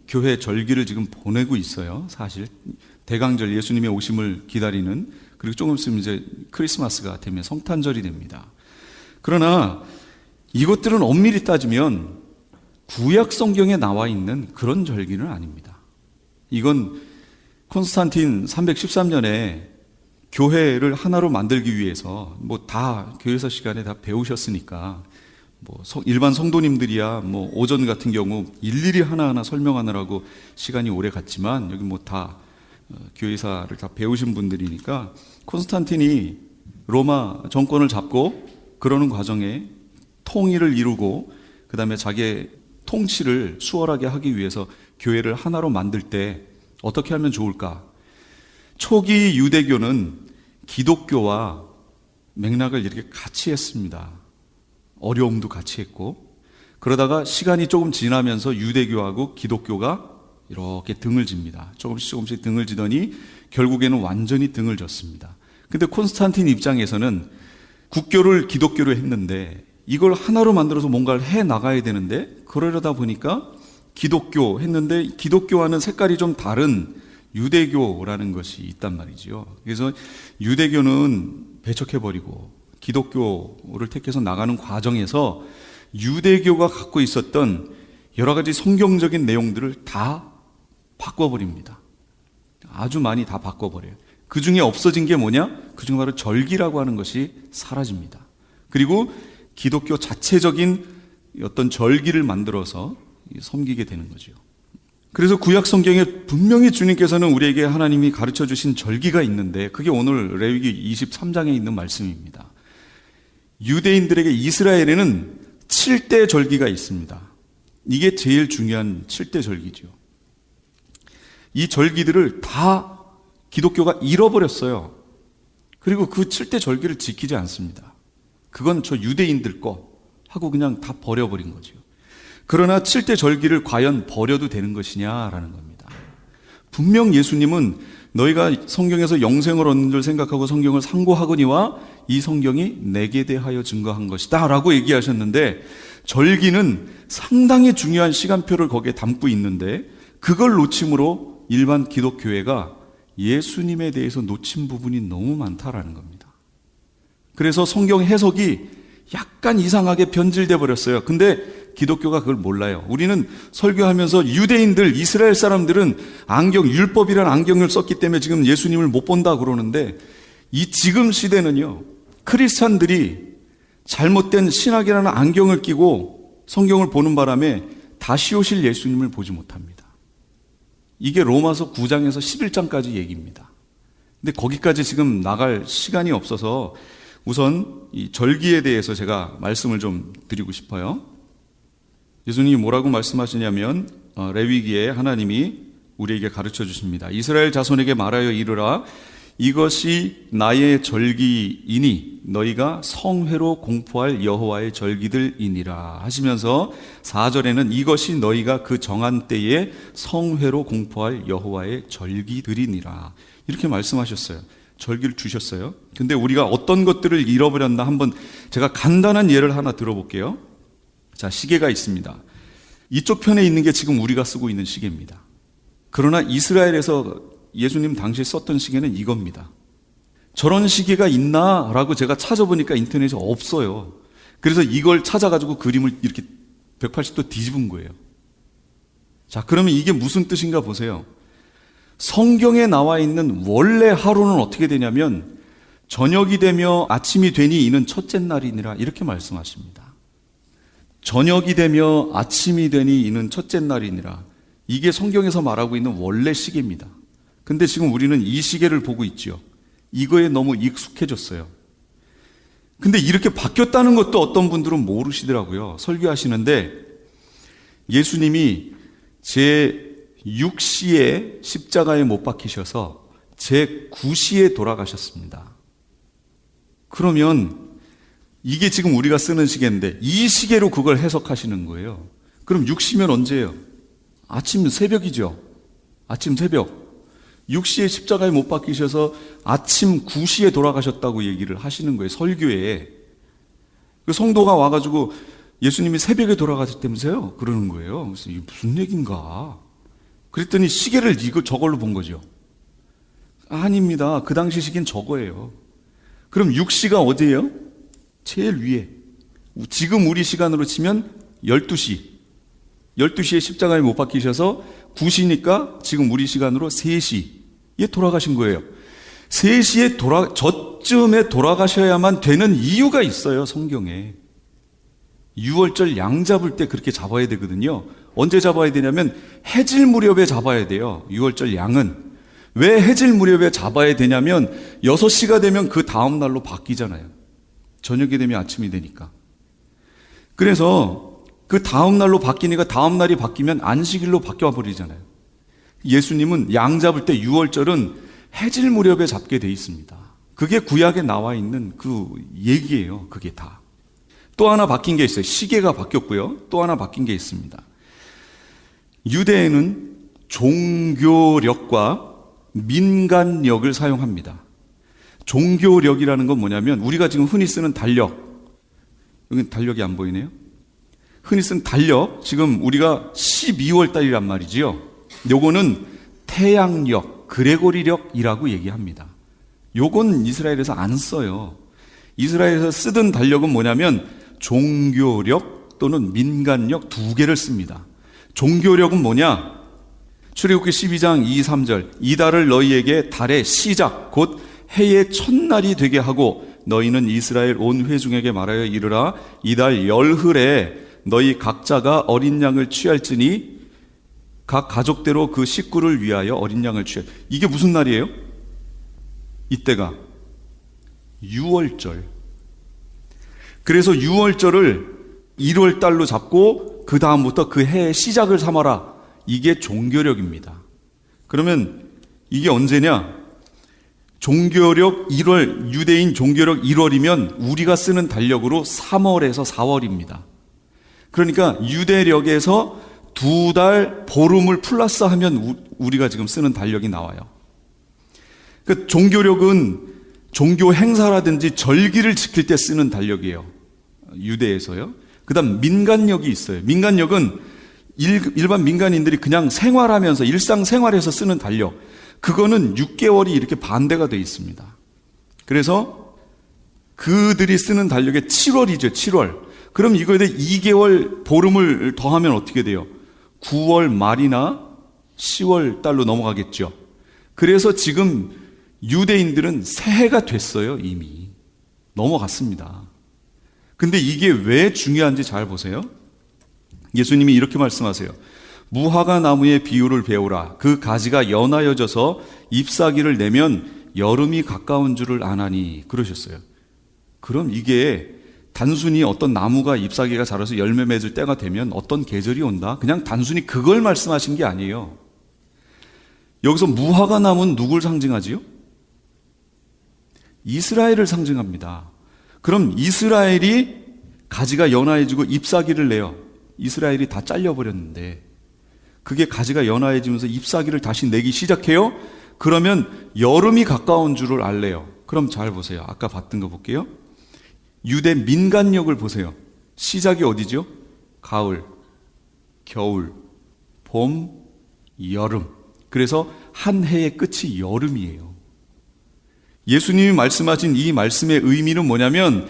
교회 절기를 지금 보내고 있어요. 사실 대강절, 예수님의 오심을 기다리는, 그리고 조금 있으면 이제 크리스마스가 되면 성탄절이 됩니다. 그러나 이것들은 엄밀히 따지면 구약 성경에 나와 있는 그런 절기는 아닙니다. 이건 콘스탄틴 313년에 교회를 하나로 만들기 위해서 뭐 다 교회사 시간에 다 배우셨으니까 뭐 일반 성도님들이야 뭐 오전 같은 경우 일일이 하나하나 설명하느라고 시간이 오래 갔지만 여기 뭐 다 교회사를 다 배우신 분들이니까 콘스탄틴이 로마 정권을 잡고 그러는 과정에 통일을 이루고 그 다음에 자기의 통치를 수월하게 하기 위해서 교회를 하나로 만들 때 어떻게 하면 좋을까? 초기 유대교는 기독교와 맥락을 이렇게 같이 했습니다. 어려움도 같이 했고, 그러다가 시간이 조금 지나면서 유대교하고 기독교가 이렇게 등을 집니다. 조금씩 등을 지더니 결국에는 완전히 등을 졌습니다. 근데 콘스탄틴 입장에서는 국교를 기독교로 했는데 이걸 하나로 만들어서 뭔가를 해 나가야 되는데, 그러려다 보니까 기독교 했는데 기독교와는 색깔이 좀 다른 유대교라는 것이 있단 말이지요. 그래서 유대교는 배척해버리고 기독교를 택해서 나가는 과정에서 유대교가 갖고 있었던 여러 가지 성경적인 내용들을 다 바꿔버립니다. 아주 많이 다 바꿔버려요. 그 중에 없어진 게 뭐냐? 그 중에 바로 절기라고 하는 것이 사라집니다. 그리고 기독교 자체적인 어떤 절기를 만들어서 섬기게 되는 거죠. 그래서 구약 성경에 분명히 주님께서는 우리에게 하나님이 가르쳐 주신 절기가 있는데, 그게 오늘 레위기 23장에 있는 말씀입니다. 유대인들에게, 이스라엘에는 7대 절기가 있습니다. 이게 제일 중요한 7대 절기죠. 이 절기들을 다 기독교가 잃어버렸어요. 그리고 그 7대 절기를 지키지 않습니다. 그건 저 유대인들 거 하고 그냥 다 버려버린 거죠. 그러나 7대 절기를 과연 버려도 되는 것이냐라는 겁니다. 분명 예수님은 너희가 성경에서 영생을 얻는 줄 생각하고 성경을 상고하거니와 이 성경이 내게 대하여 증거한 것이다 라고 얘기하셨는데, 절기는 상당히 중요한 시간표를 거기에 담고 있는데 그걸 놓침으로 일반 기독교회가 예수님에 대해서 놓친 부분이 너무 많다라는 겁니다. 그래서 성경 해석이 약간 이상하게 변질돼 버렸어요. 근데 기독교가 그걸 몰라요. 우리는 설교하면서 유대인들, 이스라엘 사람들은 율법이라는 안경을 썼기 때문에 지금 예수님을 못 본다 그러는데, 이 지금 시대는요, 크리스찬들이 잘못된 신학이라는 안경을 끼고 성경을 보는 바람에 다시 오실 예수님을 보지 못합니다. 이게 로마서 9장에서 11장까지 얘기입니다. 근데 거기까지 지금 나갈 시간이 없어서 우선 이 절기에 대해서 제가 말씀을 좀 드리고 싶어요. 예수님이 뭐라고 말씀하시냐면, 레위기에 하나님이 우리에게 가르쳐 주십니다. 이스라엘 자손에게 말하여 이르라. 이것이 나의 절기이니 너희가 성회로 공포할 여호와의 절기들이니라 하시면서 4절에는 이것이 너희가 그 정한 때에 성회로 공포할 여호와의 절기들이니라 이렇게 말씀하셨어요. 절기를 주셨어요. 근데 우리가 어떤 것들을 잃어버렸나 한번 제가 간단한 예를 하나 들어볼게요. 자, 시계가 있습니다. 이쪽 편에 있는 게 지금 우리가 쓰고 있는 시계입니다. 그러나 이스라엘에서 예수님 당시에 썼던 시계는 이겁니다. 저런 시계가 있나? 라고 제가 찾아보니까 인터넷에 없어요. 그래서 이걸 찾아가지고 그림을 이렇게 180도 뒤집은 거예요. 자, 그러면 이게 무슨 뜻인가 보세요. 성경에 나와 있는 원래 하루는 어떻게 되냐면, 저녁이 되며 아침이 되니 이는 첫째 날이니라 이렇게 말씀하십니다. 저녁이 되며 아침이 되니 이는 첫째 날이니라. 이게 성경에서 말하고 있는 원래 시계입니다. 근데 지금 우리는 이 시계를 보고 있죠. 이거에 너무 익숙해졌어요. 근데 이렇게 바뀌었다는 것도 어떤 분들은 모르시더라고요. 설교하시는데 예수님이 제6시에 십자가에 못 박히셔서 제9시에 돌아가셨습니다. 그러면 이게 지금 우리가 쓰는 시계인데 이 시계로 그걸 해석하시는 거예요. 그럼 6시면 언제예요? 아침 새벽이죠. 아침 새벽. 6시에 십자가에 못 박히셔서 아침 9시에 돌아가셨다고 얘기를 하시는 거예요. 설교에. 그 성도가 와가지고 예수님이 새벽에 돌아가셨다면서요? 그러는 거예요. 그래서 이게 무슨 얘기인가? 그랬더니 시계를 저걸로 본 거죠. 아닙니다. 그 당시 시계는 저거예요. 그럼 6시가 어디예요? 제일 위에. 지금 우리 시간으로 치면 12시. 12시에 십자가에 못 박히셔서 9시니까 지금 우리 시간으로 3시에 돌아가신 거예요. 3시에 저쯤에 돌아가셔야만 되는 이유가 있어요, 성경에. 6월절 양 잡을 때 그렇게 잡아야 되거든요. 언제 잡아야 되냐면 해질 무렵에 잡아야 돼요. 6월절 양은. 왜 해질 무렵에 잡아야 되냐면 6시가 되면 그 다음 날로 바뀌잖아요. 저녁이 되면 아침이 되니까. 그래서 그 다음 날로 바뀌니까 다음 날이 바뀌면 안식일로 바뀌어 버리잖아요. 예수님은 양 잡을 때 6월절은 해질 무렵에 잡게 돼 있습니다. 그게 구약에 나와 있는 그 얘기예요. 그게 다. 또 하나 바뀐 게 있어요. 시계가 바뀌었고요. 또 하나 바뀐 게 있습니다. 유대인은 종교력과 민간력을 사용합니다. 종교력이라는 건 뭐냐면 우리가 지금 흔히 쓰는 달력, 여기 달력이 안 보이네요. 흔히 쓰는 달력, 지금 우리가 12월 달이란 말이지요. 요거는 태양력, 그레고리력이라고 얘기합니다. 요건 이스라엘에서 안 써요. 이스라엘에서 쓰던 달력은 뭐냐면 종교력 또는 민간력 두 개를 씁니다. 종교력은 뭐냐? 출애굽기 12장 2, 3절 이달을 너희에게 달의 시작 곧 해의 첫날이 되게 하고 너희는 이스라엘 온 회중에게 말하여 이르라 이달 열흘에 너희 각자가 어린 양을 취할지니 각 가족대로 그 식구를 위하여 어린 양을 취할. 이게 무슨 날이에요? 이때가 6월절. 그래서 6월절을 1월 달로 잡고 그 다음부터 그 해의 시작을 삼아라. 이게 종교력입니다. 그러면 이게 언제냐? 종교력 1월, 유대인 종교력 1월이면 우리가 쓰는 달력으로 3월에서 4월입니다. 그러니까 유대력에서 2달 보름을 플러스 하면 우리가 지금 쓰는 달력이 나와요. 그 종교력은 종교 행사라든지 절기를 지킬 때 쓰는 달력이에요. 유대에서요. 그 다음 민간력이 있어요. 민간력은 일반 민간인들이 그냥 생활하면서 일상생활에서 쓰는 달력. 그거는 6개월이 이렇게 반대가 되어 있습니다. 그래서 그들이 쓰는 달력이 7월이죠. 7월. 그럼 이거에 대해 2개월 보름을 더하면 어떻게 돼요? 9월 말이나 10월 달로 넘어가겠죠. 그래서 지금 유대인들은 새해가 됐어요. 이미 넘어갔습니다. 근데 이게 왜 중요한지 잘 보세요. 예수님이 이렇게 말씀하세요. 무화과 나무의 비유를 배우라. 그 가지가 연하여져서 잎사귀를 내면 여름이 가까운 줄을 아나니 그러셨어요. 그럼 이게 단순히 어떤 나무가 잎사귀가 자라서 열매 맺을 때가 되면 어떤 계절이 온다? 그냥 단순히 그걸 말씀하신 게 아니에요. 여기서 무화과 나무는 누굴 상징하지요? 이스라엘을 상징합니다. 그럼 이스라엘이 가지가 연화해지고 잎사귀를 내요. 이스라엘이 다 잘려버렸는데 그게 가지가 연화해지면서 잎사귀를 다시 내기 시작해요. 그러면 여름이 가까운 줄을 알래요. 그럼 잘 보세요. 아까 봤던 거 볼게요. 유대 민간력을 보세요. 시작이 어디죠? 가을, 겨울, 봄, 여름. 그래서 한 해의 끝이 여름이에요. 예수님이 말씀하신 이 말씀의 의미는 뭐냐면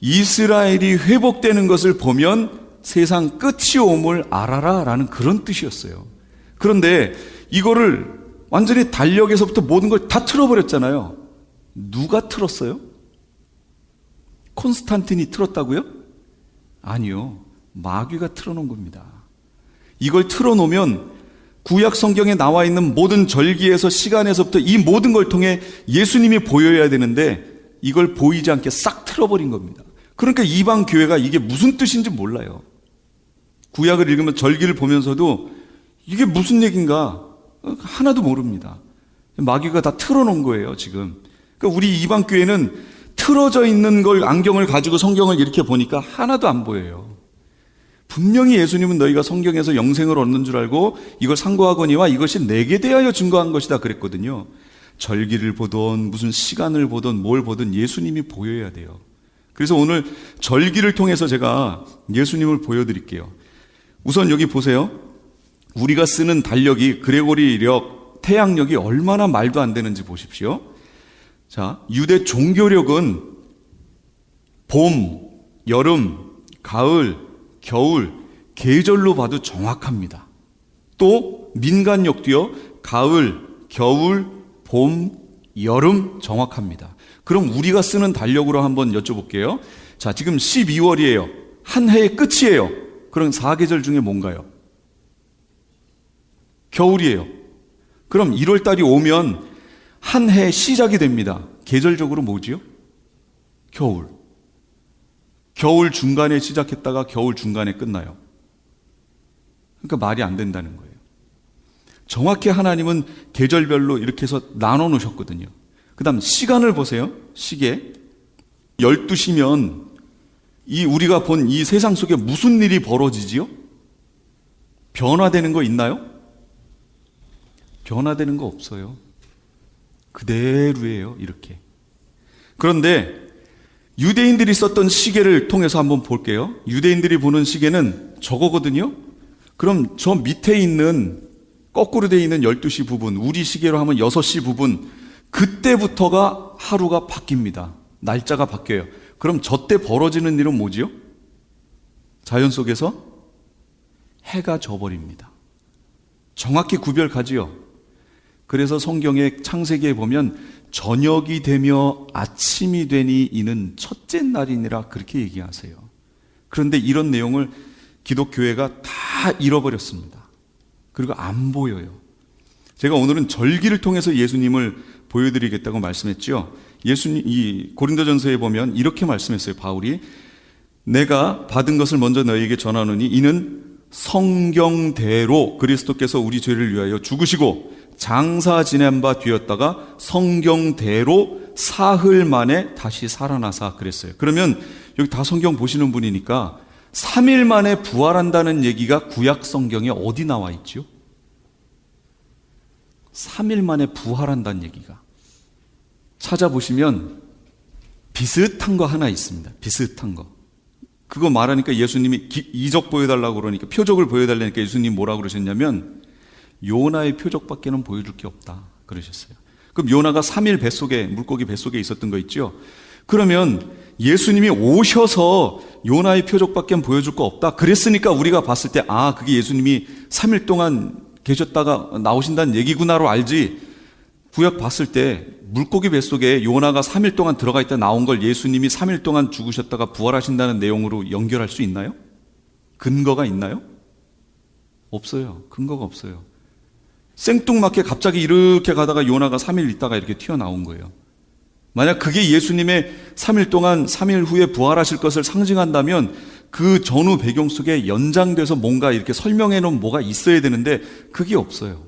이스라엘이 회복되는 것을 보면 세상 끝이 옴을 알아라 라는 그런 뜻이었어요. 그런데 이거를 완전히 달력에서부터 모든 걸 다 틀어버렸잖아요. 누가 틀었어요? 콘스탄틴이 틀었다고요? 아니요. 마귀가 틀어놓은 겁니다. 이걸 틀어놓으면 구약 성경에 나와 있는 모든 절기에서 시간에서부터 이 모든 걸 통해 예수님이 보여야 되는데 이걸 보이지 않게 싹 틀어버린 겁니다. 그러니까 이방 교회가 이게 무슨 뜻인지 몰라요. 구약을 읽으면 절기를 보면서도 이게 무슨 얘기인가 하나도 모릅니다. 마귀가 다 틀어놓은 거예요 지금. 그러니까 우리 이방 교회는 틀어져 있는 걸 안경을 가지고 성경을 이렇게 보니까 하나도 안 보여요. 분명히 예수님은 너희가 성경에서 영생을 얻는 줄 알고 이걸 상고하거니와 이것이 내게 대하여 증거한 것이다 그랬거든요. 절기를 보던 무슨 시간을 보던 뭘 보든 예수님이 보여야 돼요. 그래서 오늘 절기를 통해서 제가 예수님을 보여드릴게요. 우선 여기 보세요. 우리가 쓰는 달력이 그레고리력, 태양력이 얼마나 말도 안 되는지 보십시오. 자, 유대 종교력은 봄, 여름, 가을, 겨울, 계절로 봐도 정확합니다. 또 민간력도요. 가을, 겨울, 봄, 여름 정확합니다. 그럼 우리가 쓰는 달력으로 한번 여쭤볼게요. 자, 지금 12월이에요. 한 해의 끝이에요. 그럼 4계절 중에 뭔가요? 겨울이에요. 그럼 1월 달이 오면 한 해의 시작이 됩니다. 계절적으로 뭐지요? 겨울. 겨울 중간에 시작했다가 겨울 중간에 끝나요. 그러니까 말이 안 된다는 거예요. 정확히 하나님은 계절별로 이렇게 해서 나눠 놓으셨거든요. 그 다음 시간을 보세요. 시계. 12시면 이 우리가 본 이 세상 속에 무슨 일이 벌어지지요? 변화되는 거 있나요? 변화되는 거 없어요. 그대로예요. 이렇게. 그런데 유대인들이 썼던 시계를 통해서 한번 볼게요. 유대인들이 보는 시계는 저거거든요. 그럼 저 밑에 있는 거꾸로 되어 있는 12시 부분, 우리 시계로 하면 6시 부분, 그때부터가 하루가 바뀝니다. 날짜가 바뀌어요. 그럼 저때 벌어지는 일은 뭐지요? 자연 속에서 해가 져버립니다. 정확히 구별가지요. 그래서 성경의 창세기에 보면 저녁이 되며 아침이 되니 이는 첫째 날이니라 그렇게 얘기하세요. 그런데 이런 내용을 기독교회가 다 잃어버렸습니다. 그리고 안 보여요. 제가 오늘은 절기를 통해서 예수님을 보여드리겠다고 말씀했죠. 이 고린도전서에 보면 이렇게 말씀했어요. 바울이 내가 받은 것을 먼저 너희에게 전하노니 이는 성경대로 그리스도께서 우리 죄를 위하여 죽으시고 장사 지낸 바 뒤였다가 성경대로 사흘 만에 다시 살아나사 그랬어요. 그러면 여기 다 성경 보시는 분이니까 3일 만에 부활한다는 얘기가 구약 성경에 어디 나와 있죠? 3일 만에 부활한다는 얘기가 찾아보시면 비슷한 거 하나 있습니다. 비슷한 거. 그거 말하니까 예수님이 이적 보여달라고 그러니까 표적을 보여달라니까 예수님 뭐라고 그러셨냐면 요나의 표적밖에는 보여줄 게 없다 그러셨어요. 그럼 요나가 3일 뱃속에 물고기 뱃속에 있었던 거 있죠. 그러면 예수님이 오셔서 요나의 표적밖에 보여줄 거 없다 그랬으니까 우리가 봤을 때 아 그게 예수님이 3일 동안 계셨다가 나오신다는 얘기구나로 알지. 구약 봤을 때 물고기 뱃속에 요나가 3일 동안 들어가 있다 나온 걸 예수님이 3일 동안 죽으셨다가 부활하신다는 내용으로 연결할 수 있나요? 근거가 있나요? 없어요. 근거가 없어요. 생뚱맞게 갑자기 이렇게 가다가 요나가 3일 있다가 이렇게 튀어나온 거예요. 만약 그게 예수님의 3일 동안 3일 후에 부활하실 것을 상징한다면 그 전후 배경 속에 연장돼서 뭔가 이렇게 설명해 놓은 뭐가 있어야 되는데 그게 없어요.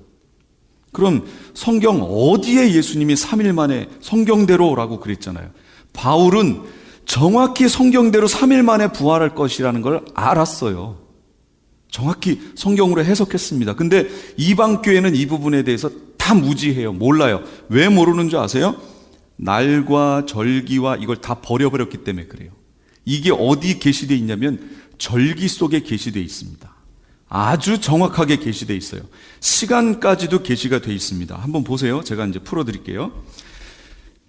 그럼 성경 어디에 예수님이 3일 만에 성경대로라고 그랬잖아요. 바울은 정확히 성경대로 3일 만에 부활할 것이라는 걸 알았어요. 정확히 성경으로 해석했습니다. 근데 이방 교회는 이 부분에 대해서 다 무지해요. 몰라요. 왜 모르는 줄 아세요? 날과 절기와 이걸 다 버려버렸기 때문에 그래요. 이게 어디 계시되어 있냐면 절기 속에 계시되어 있습니다. 아주 정확하게 계시되어 있어요. 시간까지도 계시가 되어 있습니다. 한번 보세요. 제가 이제 풀어드릴게요.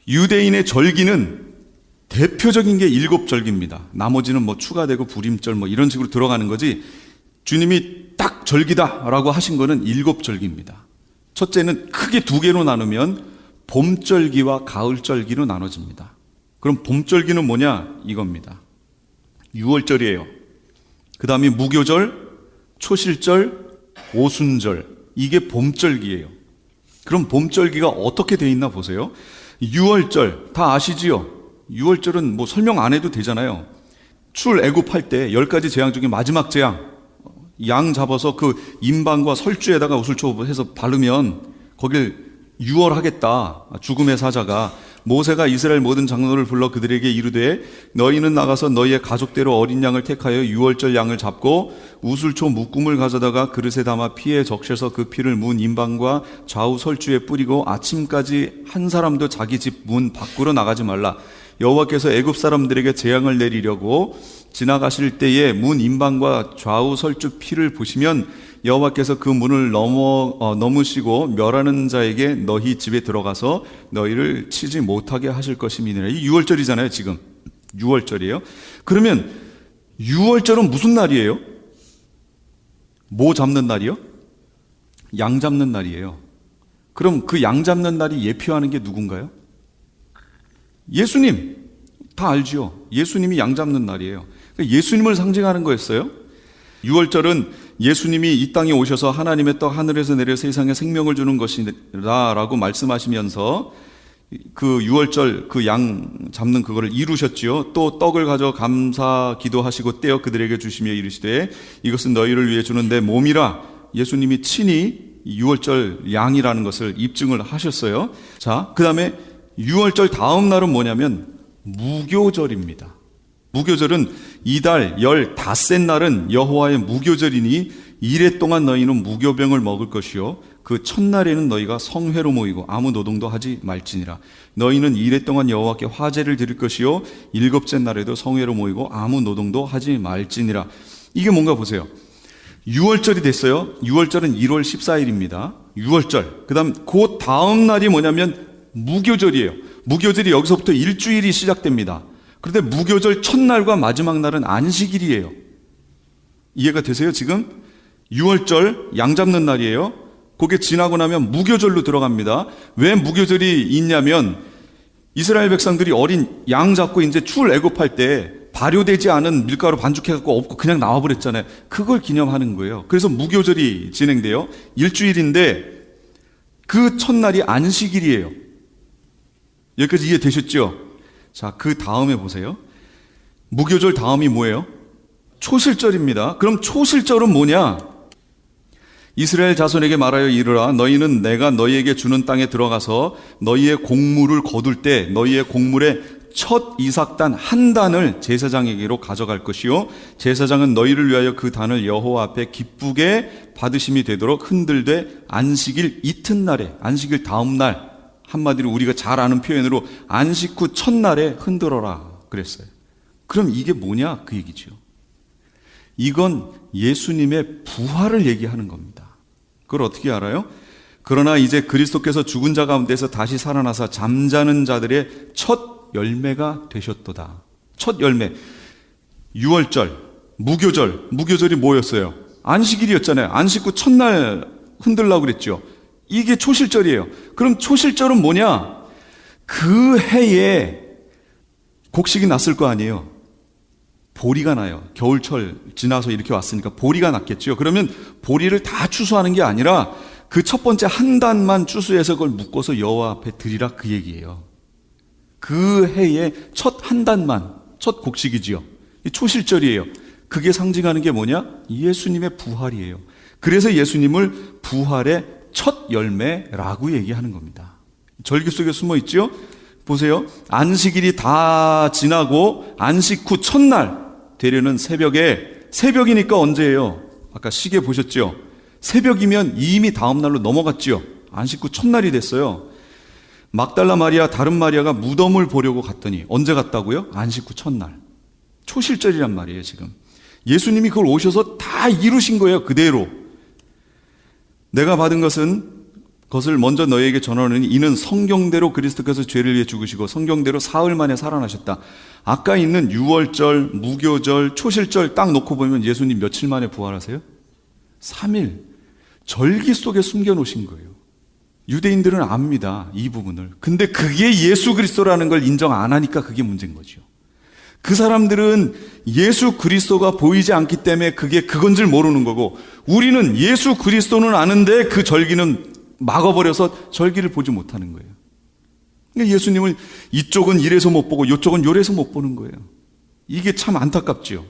유대인의 절기는 대표적인 게 7절기입니다. 나머지는 뭐 추가되고 불임절 뭐 이런 식으로 들어가는 거지 주님이 딱 절기다라고 하신 거는 7절기입니다. 첫째는 크게 2개로 나누면 봄절기와 가을절기로 나눠집니다. 그럼 봄절기는 뭐냐? 이겁니다. 6월절이에요. 그 다음에 무교절, 초실절, 오순절 이게 봄절기예요. 그럼 봄절기가 어떻게 돼 있나 보세요. 6월절 다 아시지요? 6월절은 뭐 설명 안 해도 되잖아요. 출애굽할 때 10가지 재앙 중에 마지막 재앙 양 잡아서 그 임방과 설주에다가 우슬초 해서 바르면 거길 유월하겠다. 죽음의 사자가 모세가 이스라엘 모든 장로를 불러 그들에게 이르되 너희는 나가서 너희의 가족대로 어린 양을 택하여 유월절 양을 잡고 우슬초 묶음을 가져다가 그릇에 담아 피에 적셔서 그 피를 문 임방과 좌우 설주에 뿌리고 아침까지 한 사람도 자기 집 문 밖으로 나가지 말라. 여호와께서 애굽 사람들에게 재앙을 내리려고 지나가실 때에 문 임방과 좌우 설주 피를 보시면 여호와께서 그 문을 넘으시고 멸하는 자에게 너희 집에 들어가서 너희를 치지 못하게 하실 것임이니라. 이 6월절이잖아요. 지금 6월절이에요. 그러면 6월절은 무슨 날이에요? 뭐 잡는 날이요? 양 잡는 날이에요. 그럼 그 양 잡는 날이 예표하는 게 누군가요? 예수님. 다 알죠. 예수님이 양 잡는 날이에요. 예수님을 상징하는 거였어요. 6월절은 예수님이 이 땅에 오셔서 하나님의 떡 하늘에서 내려 세상에 생명을 주는 것이라 라고 말씀하시면서 그 6월절 그 양 잡는 그거를 이루셨지요. 또 떡을 가져 감사 기도하시고 떼어 그들에게 주시며 이르시되 이것은 너희를 위해 주는 내 몸이라. 예수님이 친히 6월절 양이라는 것을 입증을 하셨어요. 자, 그 다음에 6월절 다음 날은 뭐냐면 무교절입니다. 무교절은 이달 열 닷새 날은 여호와의 무교절이니 이래 동안 너희는 무교병을 먹을 것이요 그 첫날에는 너희가 성회로 모이고 아무 노동도 하지 말지니라. 너희는 이레 동안 여호와께 화제를 드릴 것이요 일곱째 날에도 성회로 모이고 아무 노동도 하지 말지니라. 이게 뭔가 보세요. 6월절이 됐어요. 6월절은 1월 14일입니다. 6월절. 그다음 그 다음 날이 뭐냐면 무교절이에요. 무교절이 여기서부터 일주일이 시작됩니다. 그런데 무교절 첫날과 마지막 날은 안식일이에요. 이해가 되세요? 지금 6월절 양 잡는 날이에요. 그게 지나고 나면 무교절로 들어갑니다. 왜 무교절이 있냐면 이스라엘 백성들이 어린 양 잡고 이제 출애굽할 때 발효되지 않은 밀가루 반죽해갖고 없고 그냥 나와버렸잖아요. 그걸 기념하는 거예요. 그래서 무교절이 진행돼요. 일주일인데 그 첫날이 안식일이에요. 여기까지 이해되셨죠? 자, 그 다음에 보세요. 무교절 다음이 뭐예요? 초실절입니다. 그럼 초실절은 뭐냐? 이스라엘 자손에게 말하여 이르라. 너희는 내가 너희에게 주는 땅에 들어가서 너희의 곡물을 거둘 때 너희의 곡물의 첫 이삭단 한 단을 제사장에게로 가져갈 것이요 제사장은 너희를 위하여 그 단을 여호와 앞에 기쁘게 받으심이 되도록 흔들되 안식일 이튿날에, 안식일 다음 날, 한마디로 우리가 잘 아는 표현으로 안식 후 첫날에 흔들어라 그랬어요. 그럼 이게 뭐냐 그 얘기죠. 이건 예수님의 부활을 얘기하는 겁니다. 그걸 어떻게 알아요? 그러나 이제 그리스도께서 죽은 자 가운데서 다시 살아나사 잠자는 자들의 첫 열매가 되셨도다. 첫 열매. 6월절, 무교절이 뭐였어요? 안식일이었잖아요. 안식 후 첫날 흔들라고 그랬죠. 이게 초실절이에요. 그럼 초실절은 뭐냐? 그 해에 곡식이 났을 거 아니에요. 보리가 나요. 겨울철 지나서 이렇게 왔으니까 보리가 났겠죠. 그러면 보리를 다 추수하는 게 아니라 그 첫 번째 한 단만 추수해서 그걸 묶어서 여호와 앞에 드리라 그 얘기예요. 그 해에 첫 한 단만, 첫 곡식이지요. 이 초실절이에요. 그게 상징하는 게 뭐냐? 예수님의 부활이에요. 그래서 예수님을 부활의 첫 열매라고 얘기하는 겁니다. 절기 속에 숨어 있죠? 보세요. 안식일이 다 지나고 안식 후 첫날 되려는 새벽이니까 언제예요? 아까 시계 보셨죠? 새벽이면 이미 다음 날로 넘어갔죠. 안식 후 첫날이 됐어요. 막달라 마리아, 다른 마리아가 무덤을 보려고 갔더니 언제 갔다고요? 안식 후 첫날. 초실절이란 말이에요, 지금. 예수님이 그걸 오셔서 다 이루신 거예요, 그대로. 내가 받은 것을 먼저 너희에게 전하노니 이는 성경대로 그리스도께서 죄를 위해 죽으시고 성경대로 사흘 만에 살아나셨다. 아까 있는 6월절, 무교절, 초실절 딱 놓고 보면 예수님 며칠 만에 부활하세요? 3일. 절기 속에 숨겨놓으신 거예요. 유대인들은 압니다, 이 부분을. 근데 그게 예수 그리스도라는 걸 인정 안 하니까 그게 문제인 거죠. 그 사람들은 예수 그리스도가 보이지 않기 때문에 그게 그건 줄 모르는 거고, 우리는 예수 그리스도는 아는데 그 절기는 막아버려서 절기를 보지 못하는 거예요. 그러니까 예수님을 이쪽은 이래서 못 보고 이쪽은 요래서 못 보는 거예요. 이게 참 안타깝지요.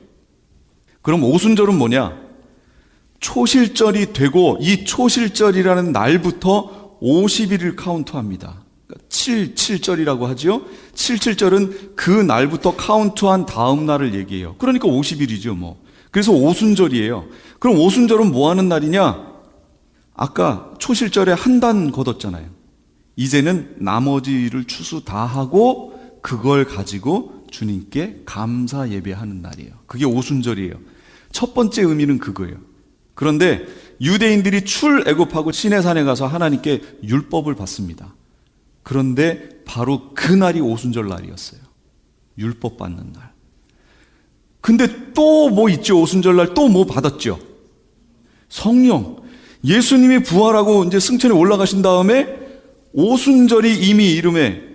그럼 오순절은 뭐냐? 초실절이 되고 이 초실절이라는 날부터 50일을 카운트합니다. 7절이라고 하죠. 7절은 그 날부터 카운트한 다음 날을 얘기해요. 그러니까 50일이죠 뭐. 그래서 오순절이에요. 그럼 오순절은 뭐 하는 날이냐? 아까 초실절에 한 단 걷었잖아요. 이제는 나머지를 추수 다 하고 그걸 가지고 주님께 감사 예배하는 날이에요. 그게 오순절이에요. 첫 번째 의미는 그거예요. 그런데 유대인들이 출애굽하고 시내산에 가서 하나님께 율법을 받습니다. 그런데 바로 그 날이 오순절 날이었어요. 율법 받는 날. 근데 또 뭐 있죠? 오순절 날 또 뭐 받았죠? 성령. 예수님이 부활하고 이제 승천에 올라가신 다음에 오순절이 이미 이름에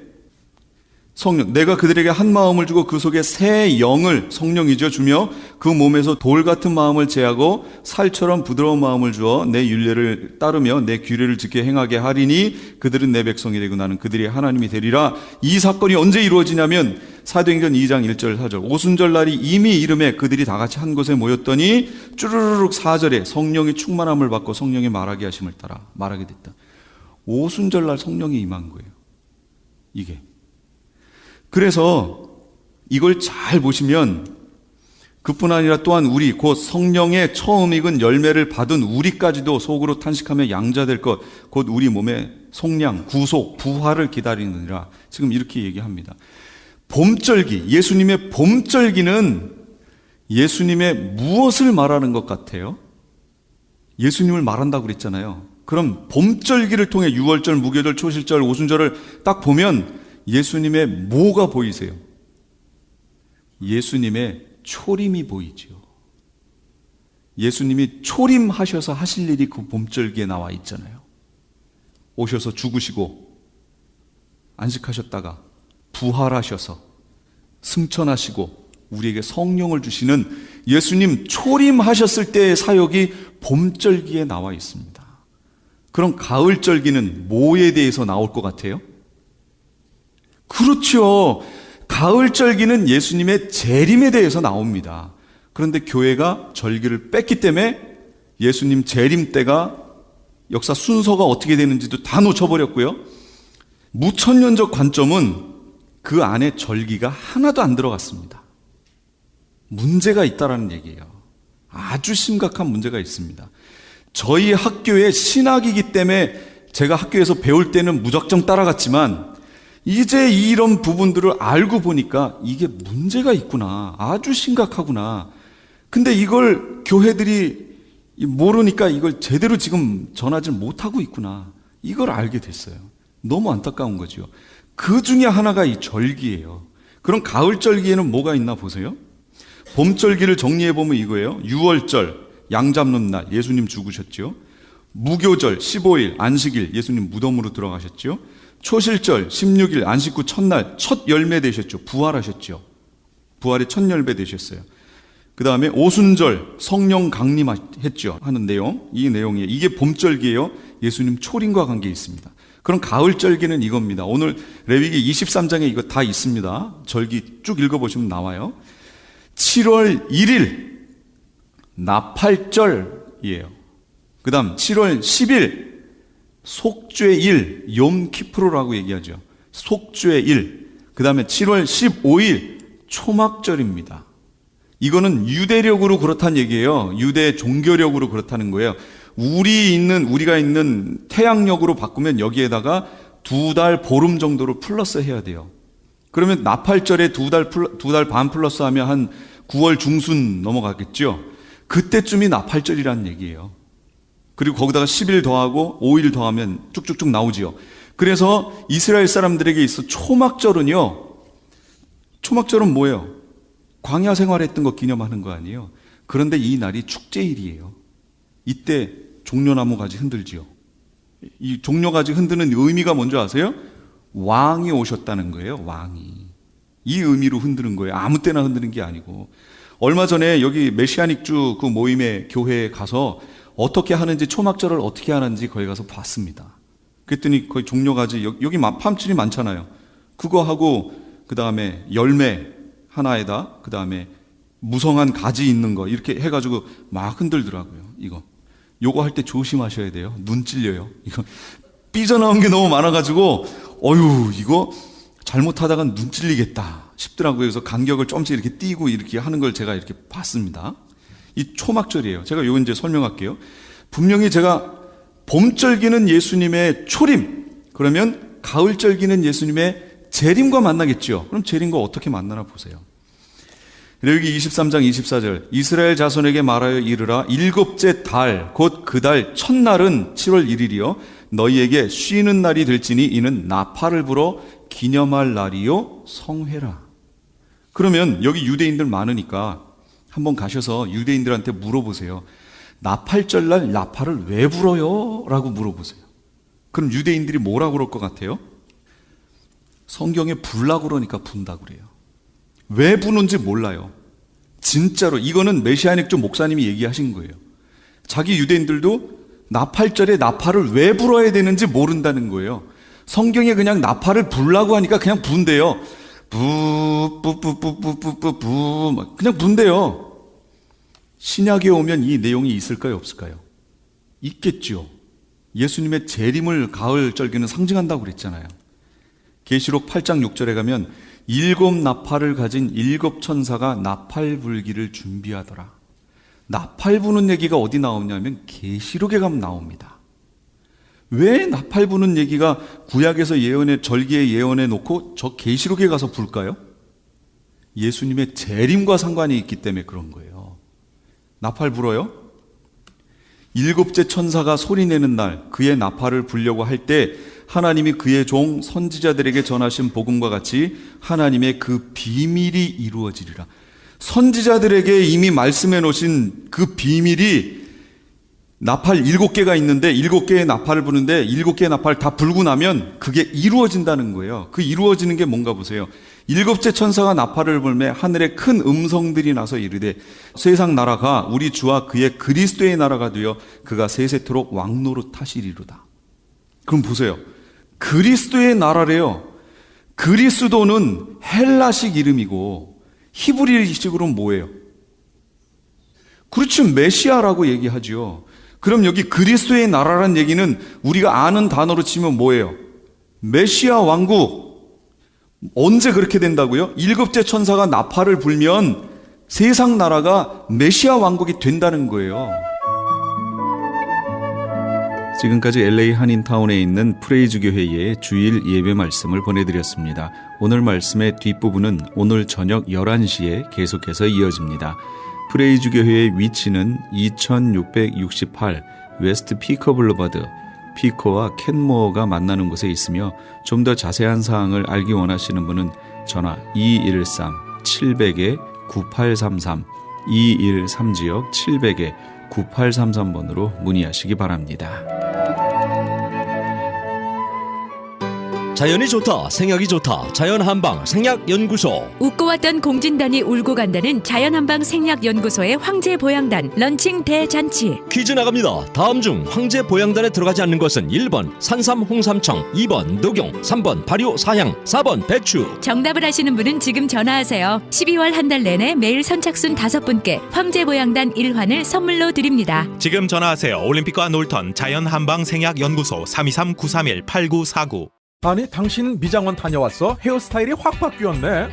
성령, 내가 그들에게 한 마음을 주고 그 속에 새 영을, 성령이죠, 주며 그 몸에서 돌 같은 마음을 제하고 살처럼 부드러운 마음을 주어 내 율례를 따르며 내 규례를 지켜 행하게 하리니 그들은 내 백성이 되고 나는 그들이 하나님이 되리라. 이 사건이 언제 이루어지냐면 사도행전 2장 1절 4절 오순절 날이 이미 이름에 그들이 다 같이 한 곳에 모였더니 쭈르르륵 4절에 성령이 충만함을 받고 성령이 말하게 하심을 따라 말하게 됐다. 오순절 날 성령이 임한 거예요. 이게. 그래서 이걸 잘 보시면 그뿐 아니라 또한 우리 곧 성령의 처음 익은 열매를 받은 우리까지도 속으로 탄식하며 양자될 것 곧 우리 몸의 속량, 구속, 부활을 기다리느니라. 지금 이렇게 얘기합니다. 봄절기, 예수님의 봄절기는 예수님의 무엇을 말하는 것 같아요? 예수님을 말한다고 그랬잖아요. 그럼 봄절기를 통해 유월절, 무교절, 초실절, 오순절을 딱 보면 예수님의 뭐가 보이세요? 예수님의 초림이 보이죠. 예수님이 초림하셔서 하실 일이 그 봄절기에 나와 있잖아요. 오셔서 죽으시고 안식하셨다가 부활하셔서 승천하시고 우리에게 성령을 주시는 예수님 초림하셨을 때의 사역이 봄절기에 나와 있습니다. 그럼 가을절기는 뭐에 대해서 나올 것 같아요? 그렇죠. 가을절기는 예수님의 재림에 대해서 나옵니다. 그런데 교회가 절기를 뺐기 때문에 예수님 재림 때가 역사 순서가 어떻게 되는지도 다 놓쳐버렸고요. 무천년적 관점은 그 안에 절기가 하나도 안 들어갔습니다. 문제가 있다라는 얘기예요. 아주 심각한 문제가 있습니다. 저희 학교의 신학이기 때문에 제가 학교에서 배울 때는 무작정 따라갔지만 이제 이런 부분들을 알고 보니까 이게 문제가 있구나. 아주 심각하구나. 근데 이걸 교회들이 모르니까 이걸 제대로 지금 전하지 못하고 있구나. 이걸 알게 됐어요. 너무 안타까운 거죠. 그 중에 하나가 이 절기예요. 그럼 가을절기에는 뭐가 있나 보세요. 봄절기를 정리해보면 이거예요. 유월절, 양 잡는 날, 예수님 죽으셨죠. 무교절, 15일, 안식일, 예수님 무덤으로 들어가셨죠. 초실절, 16일, 안식 후 첫날, 첫 열매 되셨죠. 부활하셨죠. 부활의 첫 열매 되셨어요. 그 다음에 오순절, 성령 강림했죠. 하는 내용, 이 내용이에요. 이게 봄절기예요. 예수님 초림과 관계 있습니다. 그럼 가을절기는 이겁니다. 오늘 레위기 23장에 이거 다 있습니다. 절기 쭉 읽어보시면 나와요. 7월 1일 나팔절이에요. 그 다음 7월 10일 속죄일, 욤키프로라고 얘기하죠. 속죄일. 그 다음에 7월 15일 초막절입니다. 이거는 유대력으로 그렇다는 얘기예요. 유대 종교력으로 그렇다는 거예요. 우리가 있는 태양력으로 바꾸면 여기에다가 2달 보름 정도로 플러스 해야 돼요. 그러면 나팔절에 2달 반 플러스 하면 한 9월 중순 넘어가겠죠. 그때쯤이 나팔절이라는 얘기예요. 그리고 거기다가 10일 더하고 5일 더하면 쭉쭉쭉 나오지요. 그래서 이스라엘 사람들에게 있어 초막절은요. 초막절은 뭐예요? 광야 생활했던 거 기념하는 거 아니에요. 그런데 이 날이 축제일이에요. 이때 종려나무 가지 흔들지요. 이 종려가지 흔드는 의미가 뭔지 아세요? 왕이 오셨다는 거예요. 왕이. 이 의미로 흔드는 거예요. 아무 때나 흔드는 게 아니고. 얼마 전에 여기 메시아닉주 그 모임의 교회에 가서 어떻게 하는지, 초막절을 어떻게 하는지 거기 가서 봤습니다. 그랬더니 거기 종려가지, 여기 팜트리 많잖아요. 그거 하고 그 다음에 열매 하나에다 그 다음에 무성한 가지 있는 거 이렇게 해가지고 막 흔들더라고요. 요거 할 때 조심하셔야 돼요. 눈 찔려요. 이거 삐져나온 게 너무 많아가지고 이거 잘못하다가 눈 찔리겠다 싶더라고요. 그래서 간격을 조금씩 이렇게 띄고 이렇게 하는 걸 제가 이렇게 봤습니다. 이 초막절이에요. 제가 요거 이제 설명할게요. 분명히 제가 봄절기는 예수님의 초림, 그러면 가을절기는 예수님의 재림과 만나겠죠. 그럼 재림과 어떻게 만나나 보세요. 레위기 23장 24절 이스라엘 자손에게 말하여 이르라. 7째 달 곧 그 달 첫날은 7월 1일이요 너희에게 쉬는 날이 될지니 이는 나팔을 불어 기념할 날이요 성회라. 그러면 여기 유대인들 많으니까 한번 가셔서 유대인들한테 물어보세요. 나팔절날 나팔을 왜 불어요? 라고 물어보세요. 그럼 유대인들이 뭐라고 그럴 것 같아요? 성경에 불라고 그러니까 분다고 그래요. 왜 부는지 몰라요. 진짜로 이거는 메시아닉 목사님이 얘기하신 거예요. 자기 유대인들도 나팔절에 나팔을 왜 불어야 되는지 모른다는 거예요. 성경에 그냥 나팔을 불라고 하니까 그냥 분대요. 부부부부부부부 그냥 분대요. 신약에 오면 이 내용이 있을까요, 없을까요? 있겠죠. 예수님의 재림을 가을절기는 상징한다고 그랬잖아요. 계시록 8장 6절에 가면 7 나팔을 가진 7 천사가 나팔 불기를 준비하더라. 나팔 부는 얘기가 어디 나오냐면 계시록에 가면 나옵니다. 왜 나팔 부는 얘기가 구약에서 절기에 예언해 놓고 저 계시록에 가서 불까요? 예수님의 재림과 상관이 있기 때문에 그런 거예요. 나팔 불어요? 7째 천사가 소리내는 날 그의 나팔을 불려고 할 때 하나님이 그의 종 선지자들에게 전하신 복음과 같이 하나님의 그 비밀이 이루어지리라. 선지자들에게 이미 말씀해 놓으신 그 비밀이 나팔 7개가 있는데 7개의 나팔을 부는데 7개의 나팔 다 불고 나면 그게 이루어진다는 거예요. 그 이루어지는 게 뭔가 보세요. 7째 천사가 나팔을 불매 하늘에 큰 음성들이 나서 이르되 세상 나라가 우리 주와 그의 그리스도의 나라가 되어 그가 세세토록 왕노릇 하시리로다. 그럼 보세요. 그리스도의 나라래요. 그리스도는 헬라식 이름이고 히브리식으로는 뭐예요? 그렇죠. 메시아라고 얘기하죠. 그럼 여기 그리스도의 나라란 얘기는 우리가 아는 단어로 치면 뭐예요? 메시아 왕국. 언제 그렇게 된다고요? 7째 천사가 나팔을 불면 세상 나라가 메시아 왕국이 된다는 거예요. 지금까지 LA 한인타운에 있는 프레이즈 교회의 주일 예배 말씀을 보내드렸습니다. 오늘 말씀의 뒷부분은 오늘 저녁 11시에 계속해서 이어집니다. 프레이즈 교회의 위치는 2668 웨스트 피커 블루버드, 피커와 캔모어가 만나는 곳에 있으며 좀 더 자세한 사항을 알기 원하시는 분은 전화 213-700-9833 213지역 700-9833번으로 문의하시기 바랍니다. 자연이 좋다, 생약이 좋다. 자연한방 생약연구소. 웃고 왔던 공진단이 울고 간다는 자연한방 생약연구소의 황제보양단 런칭 대잔치. 퀴즈 나갑니다. 다음 중 황제보양단에 들어가지 않는 것은 1번 산삼 홍삼청, 2번 녹용, 3번 발효 사향, 4번 배추. 정답을 아시는 분은 지금 전화하세요. 12월 한 달 내내 매일 선착순 5분께 황제보양단 1환을 선물로 드립니다. 지금 전화하세요. 올림픽과 놀턴 자연한방 생약연구소 323-931-8949. 아니 당신 미장원 다녀왔어? 헤어스타일이 확 바뀌었네.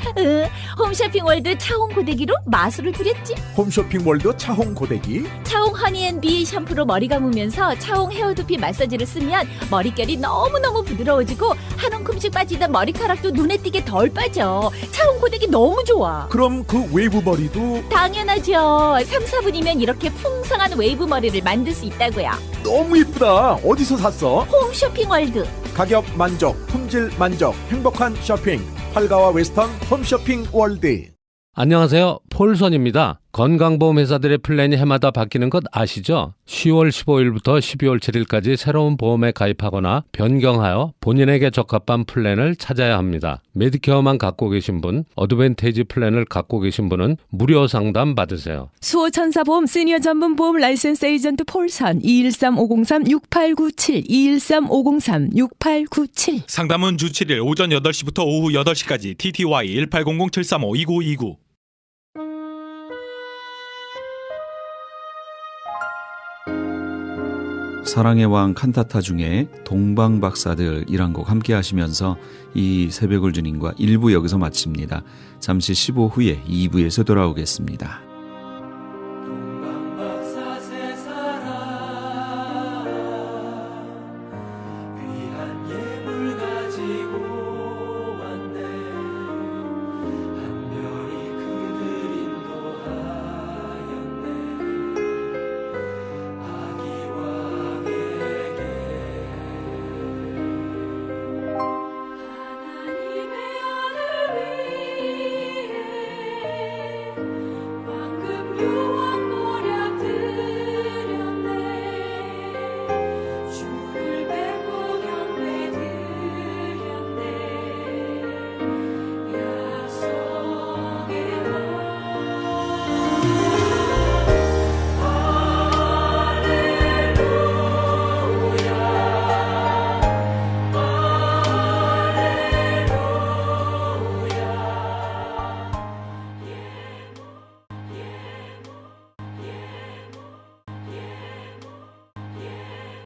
홈쇼핑월드 차홍 고데기로 마술을 부렸지. 홈쇼핑월드 차홍 고데기. 차홍 허니앤비 샴푸로 머리 감으면서 차홍 헤어두피 마사지를 쓰면 머릿결이 너무너무 부드러워지고 한 움큼씩 빠지던 머리카락도 눈에 띄게 덜 빠져. 차홍 고데기 너무 좋아. 그럼 그 웨이브 머리도 당연하죠. 3, 4분이면 이렇게 풍성한 웨이브 머리를 만들 수 있다고요. 너무 이쁘다. 어디서 샀어? 홈쇼핑월드. 가격 만족, 품질 만족, 행복한 쇼핑. 팔가와 웨스턴 홈쇼핑 월드. 안녕하세요. 폴선입니다. 건강보험 회사들의 플랜이 해마다 바뀌는 것 아시죠? 10월 15일부터 12월 7일까지 새로운 보험에 가입하거나 변경하여 본인에게 적합한 플랜을 찾아야 합니다. 메디케어만 갖고 계신 분, 어드밴테이지 플랜을 갖고 계신 분은 무료 상담 받으세요. 수호천사보험 시니어 전문 보험 라이센스 에이전트 폴선 213-503-6897 213-503-6897. 상담은 주 7일 오전 8시부터 오후 8시까지. TTY 1800-735-2929. 사랑의 왕 칸타타 중에 동방박사들이란 곡 함께 하시면서 이 새벽을 주님과 1부 여기서 마칩니다. 잠시 15 후에 2부에서 돌아오겠습니다.